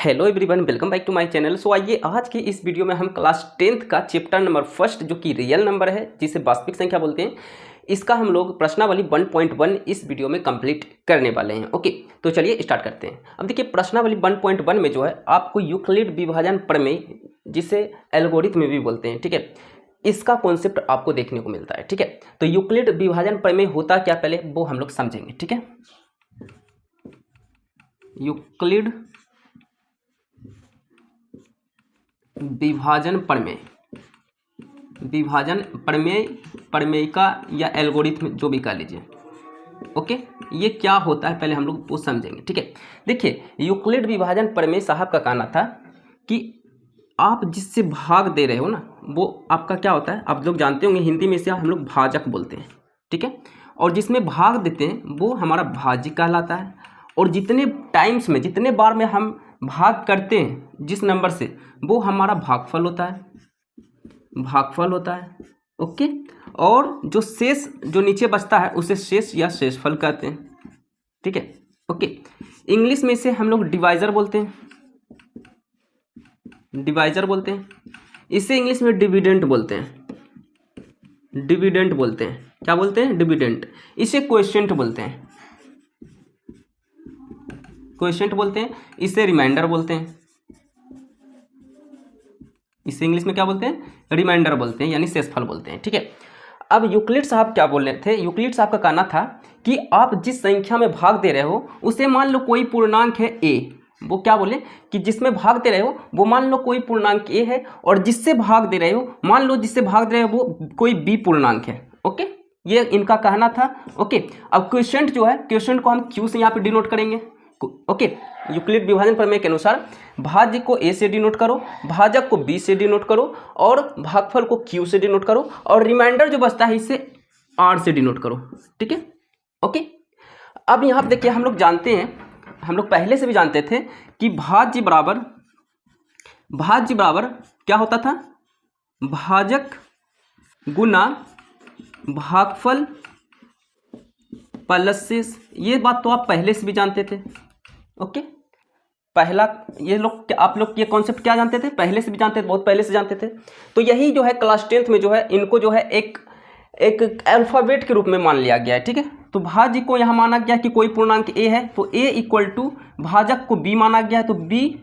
Hello everyone, welcome back to my channel. So आइए आज की इस वीडियो में हम क्लास 10th का चैप्टर नंबर फर्स्ट जो कि रियल नंबर है, जिसे वास्तविक संख्या बोलते हैं, इसका हम लोग प्रश्नावली 1.1 इस वीडियो में कंप्लीट करने वाले हैं। ओके, तो चलिए स्टार्ट करते हैं। अब देखिए प्रश्नावली 1.1 में जो है आपको यूक्लिड विभाजन प्रमेय, जिसे एल्गोरिथम भी बोलते हैं, ठीक है, इसका कॉन्सेप्ट आपको देखने को मिलता है। ठीक है, तो यूक्लिड विभाजन प्रमेय होता क्या पहले वो हम लोग समझेंगे। ठीक है, यूक्लिड विभाजन प्रमेय, प्रमेय का या एल्गोरिथम जो भी कह लीजिए। ओके, ये क्या होता है पहले हम लोग वो समझेंगे। ठीक है, देखिए यूक्लिड विभाजन प्रमेय साहब का कहना था कि आप जिससे भाग दे रहे हो ना, वो आपका क्या होता है, आप लोग जानते होंगे हिंदी में इसे हम लोग भाजक बोलते हैं। ठीक है, और जिसमें भाग देते हैं वो हमारा भाज्य कहलाता है, और जितने टाइम्स में, जितने बार में हम भाग करते हैं जिस नंबर से, वो हमारा भागफल होता है, भागफल होता है। ओके, और जो शेष जो नीचे बचता है उसे शेष या शेषफल कहते हैं। ठीक है, ओके, इंग्लिश में इसे हम लोग डिवाइजर बोलते हैं, डिवाइजर बोलते हैं। इसे इंग्लिश में डिविडेंट बोलते हैं, डिविडेंट बोलते हैं। क्या बोलते हैं? डिविडेंट। इसे क्वोशिएंट बोलते हैं, क्वोशिएंट बोलते हैं। इसे रिमाइंडर बोलते हैं, इसे इंग्लिश में क्या बोलते हैं? रिमाइंडर बोलते हैं, यानी शेषफल बोलते हैं। ठीक है, अब यूक्लिड साहब क्या बोल रहे थे? यूक्लिड साहब का कहना था कि आप जिस संख्या में भाग दे रहे हो उसे मान लो कोई पूर्णांक है a। वो क्या बोले कि जिसमें भाग दे रहे हो वो मान लो कोई पूर्णांक a है, और जिससे भाग दे रहे हो मान लो जिससे भाग दे रहे हो वो कोई b पूर्णांक है। ओके, ये इनका कहना था। ओके, अब क्वोशिएंट जो है, क्वोशिएंट को हम q से यहाँ पे डिनोट करेंगे। ओके, यूक्लिड विभाजन प्रमेय के अनुसार भाज्य को a से डिनोट करो, भाजक को b से डिनोट करो, और भागफल को q से डिनोट करो, और रिमाइंडर जो बचता है इसे r से डिनोट करो। ठीक है, ओके। अब यहाँ पर देखिए हम लोग जानते हैं, हम लोग पहले से भी जानते थे कि भाज्य बराबर क्या होता था? भाजक गुना भागफल प्लस शेष। ये बात तो आप पहले से भी जानते थे। ओके, पहला ये लोग, आप लोग ये कॉन्सेप्ट क्या जानते थे? पहले से भी जानते थे, बहुत पहले से जानते थे। तो यही जो है क्लास 10th में जो है इनको जो है एक अल्फ़ाबेट के रूप में मान लिया गया है। ठीक है, तो भाज्य को यहाँ माना गया कि कोई पूर्णांक a है, तो a इक्वल टू भाजक को b माना गया है, तो b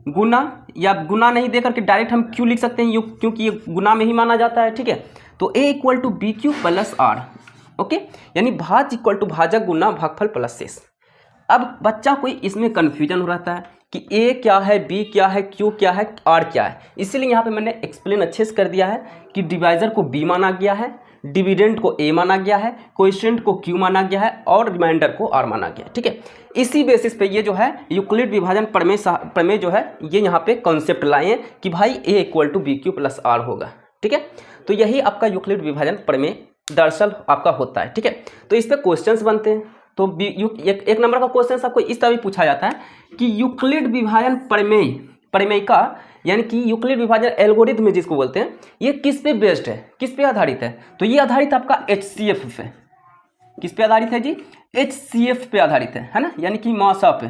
गुना, या गुना नहीं दे करके डायरेक्ट हम q लिख सकते हैं, क्योंकि ये गुना में ही माना जाता है। ठीक है, तो a equal to B Q plus R. Okay, यानी भाज्य इक्वल टू भाजक गुना भागफल प्लस शेष। अब बच्चा कोई इसमें कन्फ्यूजन हो रहता है कि a क्या है, b क्या है, q क्या है, r क्या है। इसीलिए यहाँ पे मैंने एक्सप्लेन अच्छे से कर दिया है कि डिवाइजर को b माना गया है, डिविडेंट को a माना गया है, क्वोशिएंट को q माना गया है, और रिमाइंडर को r माना गया है। ठीक है, इसी बेसिस पे ये जो है यूक्लिड विभाजन प्रमेय जो है ये यहाँ पे कॉन्सेप्ट लाए हैं कि भाई a equal to B Q plus R होगा। ठीक है, तो यही आपका यूक्लिड विभाजन प्रमेय दरअसल आपका होता है। ठीक है, तो इस पे क्वेश्चंस बनते हैं। तो एक नंबर का क्वेश्चन आपको इस तरह भी पूछा जाता है कि यूक्लिड विभाजन प्रमेय का, यानी कि यूक्लिड विभाजन एल्गोरिथम जिसको बोलते हैं, ये किस पे बेस्ड है, किस पे आधारित है? तो ये आधारित आपका HCF पे। किस पे आधारित है जी? HCF पे आधारित है ना, यानी कि मासा पे।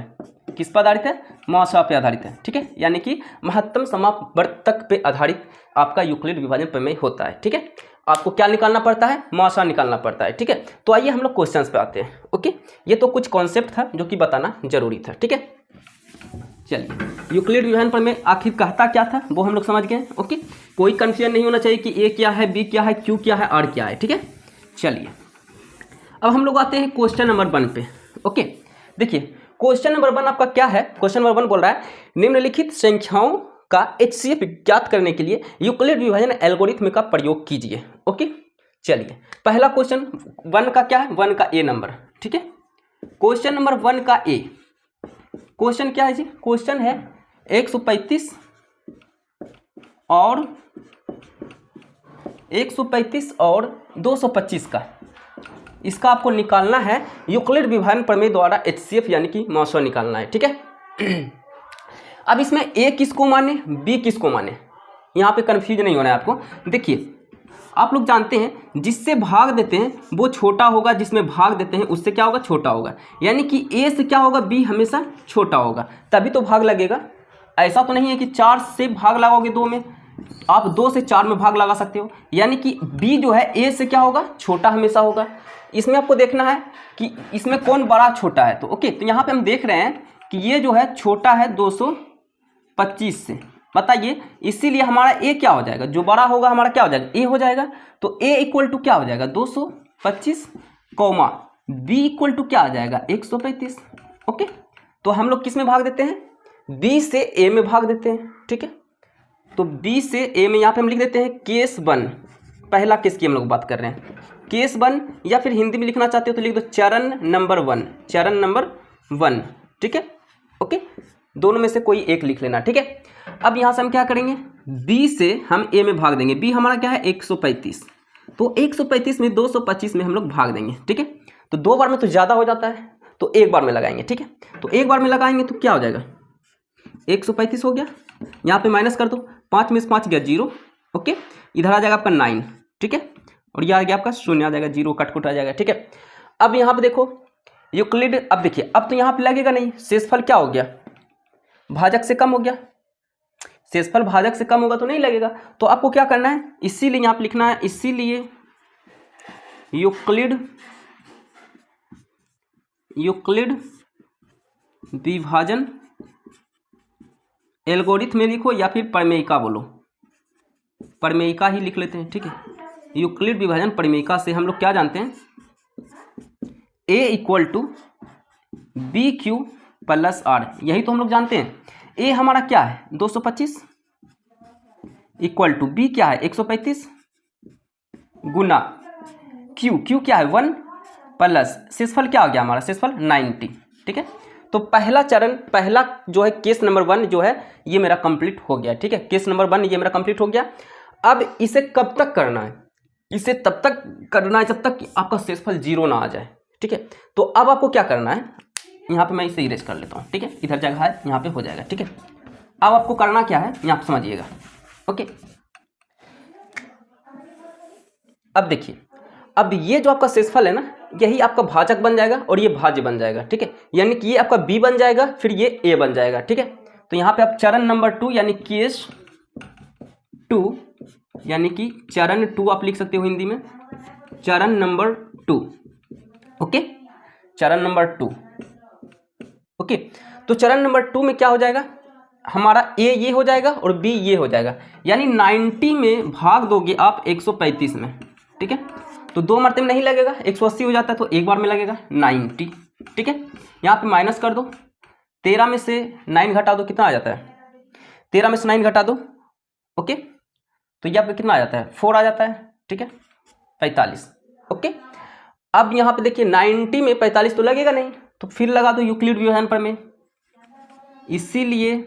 किस पर आधारित है? मासा पे आधारित है। ठीक है, यानी कि महत्तम समापवर्तक पे आधारित आपका यूक्लिड विभाजन प्रमेय होता है। ठीक है, आपको क्या निकालना पड़ता है? मासा निकालना पड़ता है। ठीक है, तो आइए हम लोग क्वेश्चंस पे आते हैं। ओके, ये तो कुछ कॉन्सेप्ट था जो कि बताना जरूरी था। ठीक है, चलिए यूक्लिड विभाजन प्रमेय आखिर कहता क्या था वो हम लोग समझ गए। ओके, कोई कंफ्यूजन नहीं होना चाहिए कि a क्या है, b क्या है, q क्या है, r क्या है। ठीक है, चलिए अब हम लोग आते हैं क्वेश्चन नंबर 1 पे। ओके, देखिए क्वेश्चन नंबर 1 आपका क्या है? क्वेश्चन नंबर 1 बोल रहा है निम्नलिखित संख्याओं का HCF ज्ञात करने के लिए यूक्लिड विभाजन एल्गोरिथम का प्रयोग कीजिए। ओके, चलिए पहला क्वेश्चन 1 का क्या है? 1 का a नंबर। ठीक है, क्वेश्चन नंबर 1 का a क्वेश्चन क्या है जी? क्वेश्चन है 135 और 225 का, इसका आपको निकालना है यूक्लिड विभाजन प्रमेय द्वारा HCF यानी कि मासा निकालना है। ठीक है, अब इसमें a किसको माने, b किसको माने, यहाँ पे कंफ्यूज नहीं होना है आपको। देखिए आप लोग जानते हैं जिससे भाग देते हैं वो छोटा होगा, जिसमें भाग देते हैं उससे क्या होगा? छोटा होगा। यानी कि a से क्या होगा? b हमेशा छोटा होगा, तभी तो भाग लगेगा। ऐसा तो नहीं है कि 4 से भाग लगाओगे 2 में, आप 2 से 4 में भाग लगा सकते हो, यानी कि बी जो है ए से क्या होगा, छोटा हमेशा होगा। इसमें आपको देखना है कि इसमें कौन बड़ा छोटा है। तो ओके, तो यहाँ पे हम देख रहे हैं कि ये जो है छोटा है 225 से, बताइए, इसीलिए हमारा ए क्या हो जाएगा, जो बड़ा होगा हमारा क्या हो जाएगा, ए हो जाएगा। तो ए इक्वल टू क्या हो जाएगा 225, कौमा बी इक्वल टू क्या आ जाएगा 135। ओके, तो हम लोग किस में भाग देते हैं, बी से ए में भाग देते हैं, ठीक है। तो बी से ए में यहाँ पे हम लिख देते हैं केस 1, पहला केस की हम लोग बात कर रहे हैं, केस 1, या फिर हिंदी में लिखना चाहते हो तो लिख दो चरण नंबर 1, चरण नंबर 1, ठीक है। ओके, दोनों में से कोई एक लिख लेना, ठीक है। अब यहाँ से हम क्या करेंगे, बी से हम ए में भाग देंगे, बी हमारा क्या है 135, तो 135 में 225 में हम लोग भाग देंगे, ठीक है। तो 2 बार में तो ज़्यादा हो जाता है, तो 1 बार में लगाएंगे, ठीक है। तो 1 बार में लगाएंगे तो क्या हो जाएगा, 135 हो गया, यहाँ पे माइनस कर दो, 5 में से 5 गया 0, ओके, इधर आ जाएगा आपका 9, ठीक है, और ये आ गया आपका 0 आ जाएगा, 0 कट आ जाएगा, ठीक है। अब यहाँ पे देखो यूक्लिड, अब देखिए अब तो यहाँ पे लगेगा नहीं, शेषफल क्या हो गया, भाजक से कम हो गया, शेषफल भाजक से कम होगा तो नहीं लगेगा। तो आपको क्या करना है, इसीलिए यहाँ पे लिखना है, इसीलिए यूक्लिड विभाजन एल्गोरिथम में लिखो या फिर प्रमेयिका बोलो, प्रमेयिका ही लिख लेते हैं, ठीक है। यूक्लिड विभाजन प्रमेयिका से हम लोग क्या जानते हैं, a equal to B Q plus R, यही तो हम लोग जानते हैं। a हमारा क्या है 225 इक्वल टू बी क्या है 135 गुना q क्या है 1 प्लस शेषफल क्या हो गया हमारा, शेषफल 90, ठीक है। तो पहला चरण, पहला जो है केस नंबर 1 जो है ये मेरा कंप्लीट हो गया, ठीक है। केस नंबर 1 ये मेरा कंप्लीट हो गया। अब इसे कब तक करना है, इसे तब तक करना है जब तक कि आपका शेषफल 0 ना आ जाए, ठीक है। तो अब आपको क्या करना है, यहाँ पे मैं इसे इरेज कर लेता हूँ, ठीक है, इधर जगह है यहाँ पे हो जाएगा, ठीक है। अब आपको करना क्या है यहाँ पे समझिएगा, ओके। अब देखिए, अब ये जो आपका शेषफल है ना, यही आपका भाजक बन जाएगा और ये भाज्य बन जाएगा, ठीक है। यानी कि ये आपका b बन जाएगा, फिर ये a बन जाएगा, ठीक है। तो यहाँ पे आप चरण नंबर 2 यानी केस 2, यानी कि चरण 2 आप लिख सकते हो हिंदी में, चरण नंबर 2, ओके, चरण नंबर 2, ओके। तो चरण नंबर 2 में क्या हो जाएगा, हमारा a ये हो जाएगा और b ये हो जाएगा, यानी 90 में भाग दोगे आप 135 में, ठीक है। तो 2 मरते में नहीं लगेगा, 180 हो जाता है, तो 1 बार में लगेगा 90, ठीक है। यहाँ पे माइनस कर दो, 13 में से 9 घटा दो, कितना आ जाता है, 13 में से 9 घटा दो, ओके, तो ये आपका कितना आ जाता है 4 आ जाता है, ठीक है, 45, ओके। अब यहाँ पे देखिए 90 में 45 तो लगेगा नहीं, तो फिर लगा दो यूक्लिड विभाजन प्रमेय, इसीलिए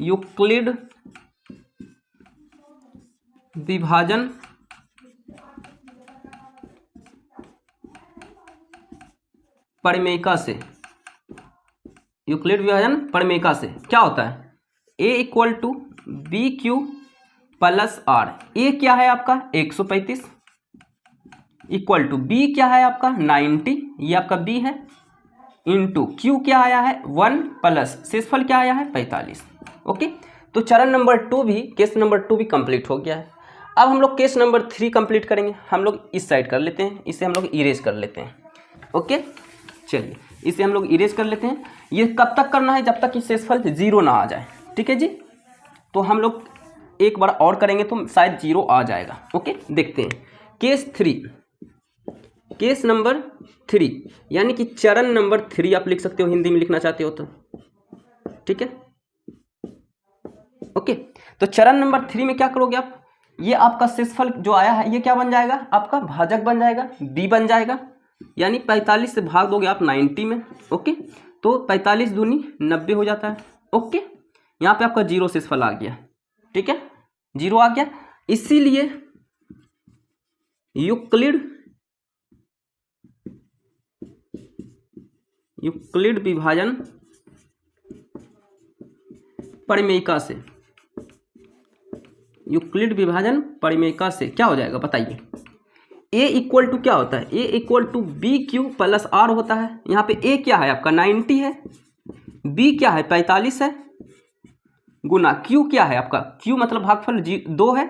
यूक्लिड विभाजन प्रमेयिका से, यूक्लिड विभाजन प्रमेयिका से क्या होता है, a equal to B Q plus r, a क्या है आपका 135 इक्वल टू बी क्या है आपका 90, ये आपका b है, इंटू क्यू क्या आया है 1 प्लस शेषफल क्या आया है 45, ओके। तो चरण नंबर 2 भी, केस नंबर 2 भी कंप्लीट हो गया है। अब हम लोग केस नंबर 3 कंप्लीट करेंगे, हम लोग इस साइड कर लेते हैं, इसे हम लोग इरेज कर लेते हैं, ओके। चलिए इसे हम लोग इरेज कर लेते हैं। ये कब तक करना है, जब तक कि शेषफल 0 ना आ जाए, ठीक है जी। तो हम लोग एक बार और करेंगे तो शायद 0 आ जाएगा, ओके। देखते हैं केस 3, केस नंबर 3 यानी कि चरण नंबर 3 आप लिख सकते हो, हिंदी में लिखना चाहते हो तो, ठीक है, ओके। तो चरण नंबर 3 में क्या करोगे आप, ये आपका शेषफल जो आया है ये क्या बन जाएगा, आपका भाजक बन जाएगा, b बन जाएगा, यानी 45 से भाग दोगे आप 90 में, ओके। तो 45 दूनी 90 हो जाता है, ओके। यहाँ पे आपका 0 शेषफल आ गया, ठीक है, 0 आ गया। इसीलिए यूक्लिड विभाजन प्रमेयिका से, यूक्लिड विभाजन प्रमेयिका से क्या हो जाएगा बताइए, a इक्वल टू क्या होता है, a equal to B Q plus R होता है। यहाँ पे a क्या है आपका 90 है, b क्या है 45 है, गुना क्यू क्या है आपका, क्यू मतलब भागफल 2 है,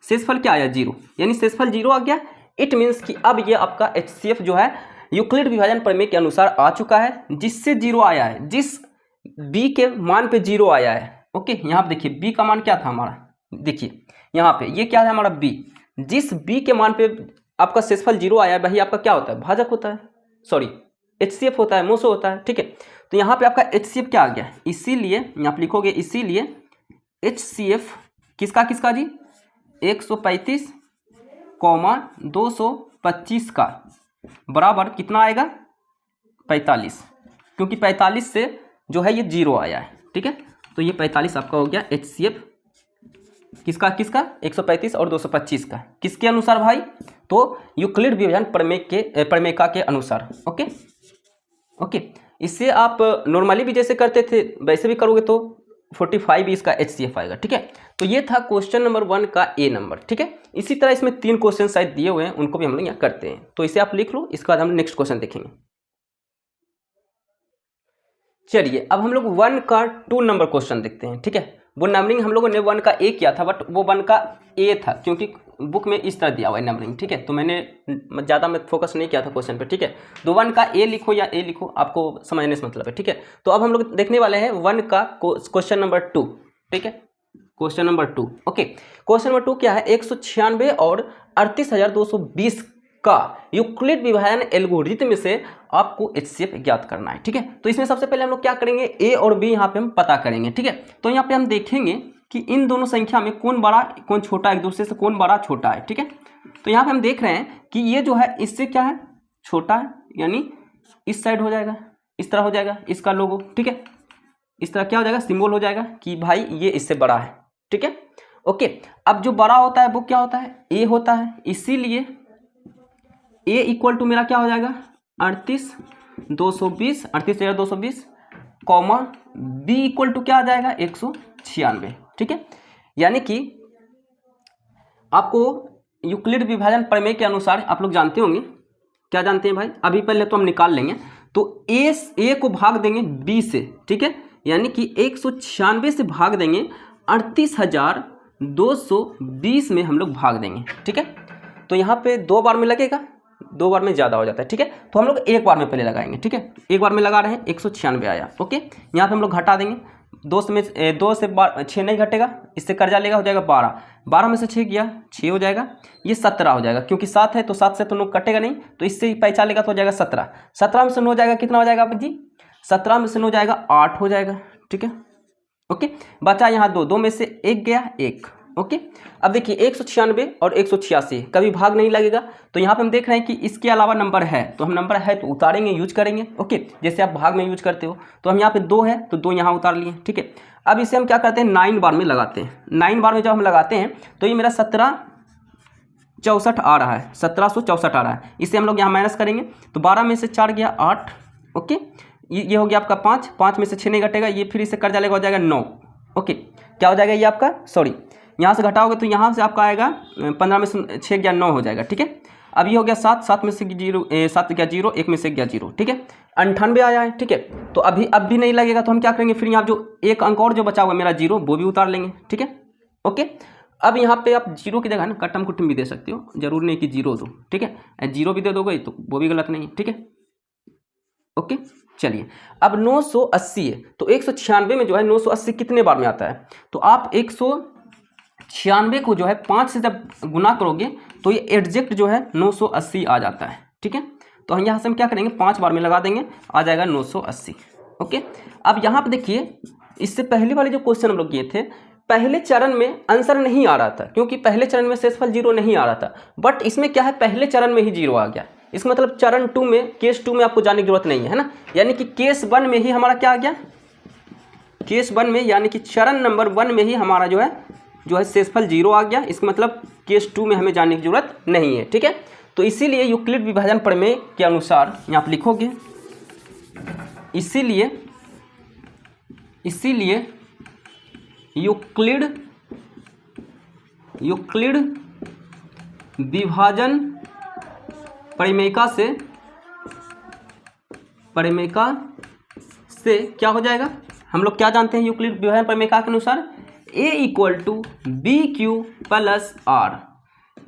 शेषफल क्या आया 0, यानी शेषफल 0 आ गया। इट मीन्स कि अब ये आपका HCF जो है यूक्लिड विभाजन प्रमेय के अनुसार आ चुका है, जिससे 0 आया है, जिस b के मान पे 0 आया है। ओके, यहाँ पे देखिए b का मान क्या था हमारा, देखिए यहाँ पे ये क्या है हमारा b, जिस b के मान पे आपका शेषफल 0 आया है वही आपका क्या होता है, भाजक होता है, सॉरी HCF होता है, मोसो होता है। ठीक है, तो यहाँ पे आपका HCF क्या आ गया, इसीलिए यहाँ पे लिखोगे, इसीलिए HCF किसका किसका जी, 135, 225 का बराबर कितना आएगा 45, क्योंकि 45 से जो है ये 0 आया है। ठीक है, तो ये 45 आपका हो गया HCF किसका किसका, 135 और 225 का, किसके अनुसार भाई, तो यूक्लिड विभाजन प्रमेयिका के अनुसार। ओके ओके, इससे आप नॉर्मली भी जैसे करते थे वैसे भी करोगे तो 45 इसका HCF आएगा। ठीक है, तो ये था क्वेश्चन नंबर 1 का A नंबर। ठीक है, इसी तरह इसमें 3 क्वेश्चन शायद दिए हुए हैं, उनको भी हम लोग यहाँ करते हैं, तो इसे आप लिख लो, इसके बाद हम नेक्स्ट क्वेश्चन देखेंगे। चलिए अब हम लोग 1 का 2 नंबर क्वेश्चन देखते हैं। ठीक है, वो नंबरिंग हम लोगों ने 1 का A किया था, बट वो 1 का A था, क्योंकि बुक में इस तरह दिया हुआ है नंबरिंग। ठीक है, तो मैंने ज़्यादा मैं फोकस नहीं किया था क्वेश्चन पे। ठीक है, तो 1 का A लिखो या A लिखो, आपको समझने से मतलब है। ठीक है, तो अब हम लोग देखने वाले हैं 1 का क्वेश्चन नंबर 2। ठीक है, question number 2। Okay, question number 2 क्या है, 196 और 38,220 का यूक्लिड विभाजन एल्गोरिथम से आपको HCF ज्ञात करना है। ठीक है, तो इसमें सबसे पहले हम लोग क्या करेंगे, A और B यहाँ पे हम पता करेंगे। ठीक है, तो यहाँ पे हम देखेंगे कि इन दोनों संख्या में कौन बड़ा कौन छोटा, एक दूसरे से कौन बड़ा छोटा है। ठीक है, तो यहाँ पे हम देख रहे हैं कि ये जो है इससे क्या है छोटा है, यानी इस साइड हो जाएगा, इस तरह हो जाएगा इसका लोगो। ठीक है, इस तरह क्या हो जाएगा, सिंबल हो जाएगा कि भाई ये इससे बड़ा है। ठीक है, ओके, अब जो बड़ा होता है वो क्या होता है, A होता है, इसीलिए A इक्वल टू मेरा क्या हो जाएगा 38,220 कॉमा B इक्वल टू क्या आ जाएगा 196। ठीक है, यानी कि आपको यूक्लिड विभाजन प्रमेय के अनुसार आप लोग जानते होंगे, क्या जानते हैं भाई, अभी पहले तो हम निकाल लेंगे, तो A को भाग देंगे B से। ठीक है, यानी कि 196 से भाग देंगे 38,220 में हम लोग भाग देंगे। ठीक है, तो यहाँ पे 2 बार में लगेगा, 2 बार में ज़्यादा हो जाता है। ठीक है, तो हम लोग 1 बार में पहले लगाएंगे। ठीक है, 1 बार में लगा रहे हैं, 196 आया। ओके, यहाँ पे हम लोग घटा देंगे, 2 से 6 नहीं घटेगा, इससे कर्जा लेगा, हो जाएगा 12, 12 में से 6 गया 6 हो जाएगा, ये 17 हो जाएगा, क्योंकि 7 है तो 7 से तो 9 कटेगा नहीं, तो इससे पैसा लेगा तो हो जाएगा 17, 17 में से 9 जाएगा, कितना हो जाएगा आप जी, 17 में से 9 जाएगा 8 हो जाएगा। ठीक है, ओके, बचा यहाँ 2 में से 1 गया 1। ओके, अब देखिए 196 और 186 कभी भाग नहीं लगेगा, तो यहाँ पे हम देख रहे हैं कि इसके अलावा नंबर है, तो हम नंबर है तो उतारेंगे, यूज करेंगे। ओके, जैसे आप भाग में यूज करते हो, तो हम यहाँ पे 2 है तो 2 यहाँ उतार लिए। ठीक है, अब इसे हम क्या करते हैं 9 बार में लगाते हैं। 9 बार में जब हम लगाते हैं तो ये मेरा 1764 आ रहा है, 1764 आ रहा है, इसे हम लोग यहाँ माइनस करेंगे, तो 12 में से 4 गया 8। ओके, ये हो गया आपका 5 में से 6 नहीं घटेगा, ये फिर इसे कर्जा लेगा, हो जाएगा 9। ओके, क्या हो जाएगा ये आपका, सॉरी यहाँ से घटाओगे तो यहाँ से आपका आएगा 15 में से 6 गया 9 हो जाएगा। ठीक है, अब ये हो गया 7 में से 7 गया 0, 1 में से गया 0। ठीक है, 98 आया है। ठीक है, तो अब भी नहीं लगेगा, तो हम क्या करेंगे, फिर यहाँ जो एक अंक और जो बचा हुआ मेरा 0 वो भी उतार लेंगे। ठीक है, ओके, अब यहाँ पे आप 0 की जगह ना कट्टम कुट्टम भी दे सकते हो, जरूर नहीं कि 0 दो। ठीक है, 0 भी दे दोगे तो वो भी गलत नहीं है। ठीक है, ओके, चलिए अब 980 है, तो 196 में जो है 980 कितने बार में आता है, तो आप 196 को जो है 5 से जब गुना करोगे तो ये एग्जैक्ट जो है 980 आ जाता है। ठीक है, तो हम यहाँ से हम क्या करेंगे 5 बार में लगा देंगे, आ जाएगा 980। ओके, अब यहाँ पे देखिए, इससे पहले वाले जो क्वेश्चन हम लोग किए थे, पहले चरण में आंसर नहीं आ रहा था, क्योंकि पहले चरण में शेषफल 0 नहीं आ रहा था, बट इसमें क्या है पहले चरण में ही 0 आ गया। इसका मतलब चरण 2 में, केस 2 में आपको जाने की जरूरत नहीं है ना, यानी कि केस 1 में ही हमारा क्या आ गया, केस 1 में यानी कि चरण नंबर 1 में ही हमारा जो है शेषफल 0 आ गया। इसका मतलब केस 2 में हमें जाने की जरूरत नहीं है। ठीक है, तो इसीलिए यूक्लिड विभाजन प्रमेय के अनुसार यहाँ आप लिखोगे, इसीलिए यूक्लिड विभाजन परिमेयिका से क्या हो जाएगा, हम लोग क्या जानते हैं यूक्लिड विभाजन प्रमेय के अनुसार, a equal to B Q plus R.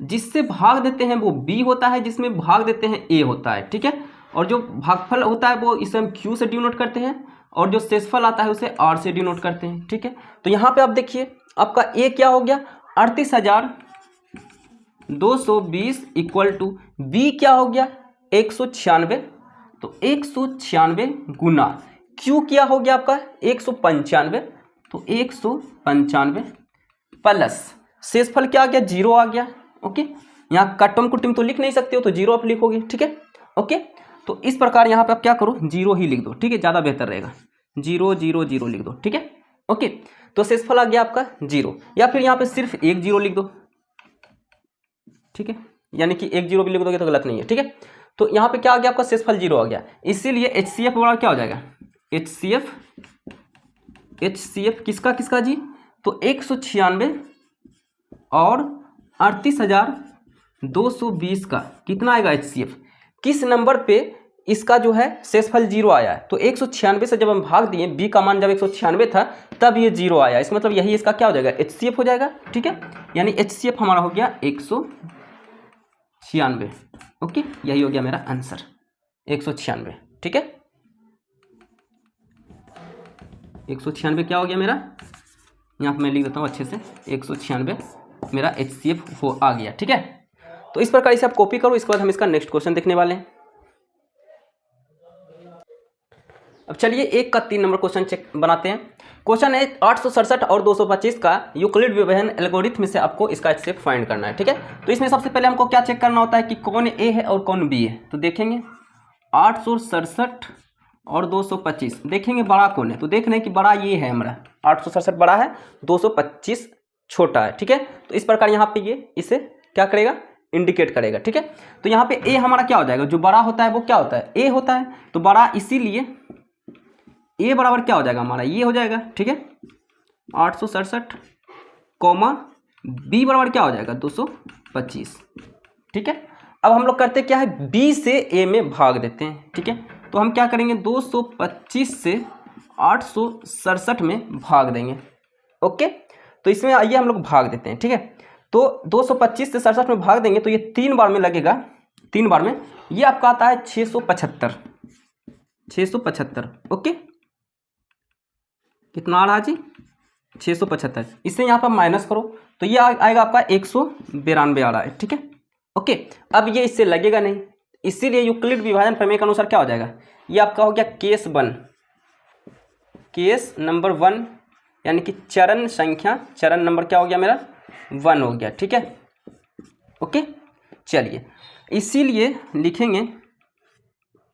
जिससे भाग देते हैं वो b होता है, जिसमें भाग देते हैं a होता है, ठीक है। और जो भागफल होता है वो इसे हम q से डिनोट करते हैं, और जो शेषफल आता है उसे r से डिनोट करते हैं, ठीक है। तो यहाँ पे आप देखिए आपका a क्या हो गया 38,220 इक्वल टू b क्या हो गया 196। तो 196 गुना q क्या हो गया आपका 195, तो 195 प्लस शेषफल क्या आ गया 0 आ गया। ओके, यहाँ कटम कुटम तो लिख नहीं सकते हो तो 0 आप लिखोगे, ठीक है। ओके, तो इस प्रकार यहाँ पे आप क्या करो 0 ही लिख दो, ठीक है, ज़्यादा बेहतर रहेगा। 0 0 0 लिख दो, ठीक है। ओके, तो शेषफल आ गया आपका 0, या फिर यहाँ पे सिर्फ 1 0 लिख दो, ठीक है, यानी कि 1 0 भी लिख दोगे तो गलत नहीं है, ठीक है। तो यहाँ पे क्या आ गया आपका शेषफल 0 आ गया, इसीलिए HCF बड़ा क्या हो जाएगा HCF किसका किसका जी, तो 196 और 38,220 का कितना आएगा HCF। किस नंबर पे इसका जो है शेषफल 0 आया है, तो 196 से जब हम भाग दिए, b का मान जब 196 था तब ये 0 आया, इसका मतलब यही इसका क्या हो जाएगा HCF हो जाएगा, ठीक है। यानी HCF हमारा हो गया 196। ओके, यही हो गया मेरा आंसर 196, ठीक है। 196 क्या हो गया मेरा, यहाँ पर मैं लिख देता हूँ अच्छे से, 196 मेरा HCF हो आ गया, ठीक है। तो इस प्रकार इसे आप कॉपी करो, इसके बाद हम इसका नेक्स्ट क्वेश्चन देखने वाले हैं। अब चलिए 1 का 3 नंबर क्वेश्चन चेक बनाते हैं। क्वेश्चन है 867 और 225 का यूक्लिड विभाजन एल्गोरिथम से आपको इसका HCF फाइंड करना है, ठीक है। तो इसमें सबसे पहले हमको क्या चेक करना होता है कि कौन A है और कौन B है। तो देखेंगे 867 और 225, देखेंगे बड़ा कौन है, तो देख रहे हैं कि बड़ा ये है हमारा, 867 बड़ा है, 225 छोटा है, ठीक है। तो इस प्रकार यहाँ पे ये इसे क्या करेगा इंडिकेट करेगा, ठीक है। तो यहाँ पे A हमारा क्या हो जाएगा, जो बड़ा होता है वो क्या होता है A होता है, तो बड़ा, इसीलिए A बराबर क्या हो जाएगा हमारा ये हो जाएगा, ठीक है 867, कॉमा B बराबर क्या हो जाएगा 225, ठीक है। अब हम लोग करते क्या है B से A में भाग देते हैं, ठीक है। तो हम क्या करेंगे 225 से 867 में भाग देंगे। ओके, तो इसमें आइए हम लोग भाग देते हैं, ठीक है। तो 225 से 67 में भाग देंगे तो ये 3 बार में लगेगा, 3 बार में ये आपका आता है 675। ओके, कितना आ रहा है जी 675। इससे यहाँ पर माइनस करो तो ये आएगा आपका 192 आ रहा है, ठीक है। ओके, अब ये इससे लगेगा नहीं, इसीलिए यूक्लिड विभाजन प्रमेय के अनुसार क्या हो जाएगा, ये आपका हो गया केस नंबर 1, यानी कि चरण नंबर क्या हो गया मेरा 1 हो गया, ठीक है। ओके, चलिए इसीलिए लिखेंगे,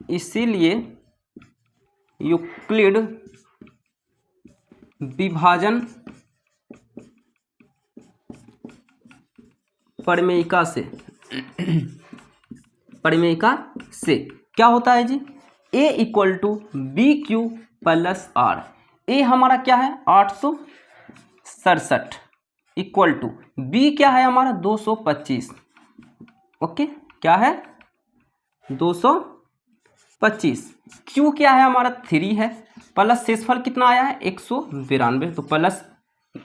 इसीलिए यूक्लिड विभाजन प्रमेयिका से क्या होता है जी A equal to B Q plus r. A हमारा क्या है 867 इक्वल टू बी क्या है हमारा 225। ओके, क्या है 225, क्यू क्या है हमारा 3 है, प्लस शेषफल कितना आया है 192, तो प्लस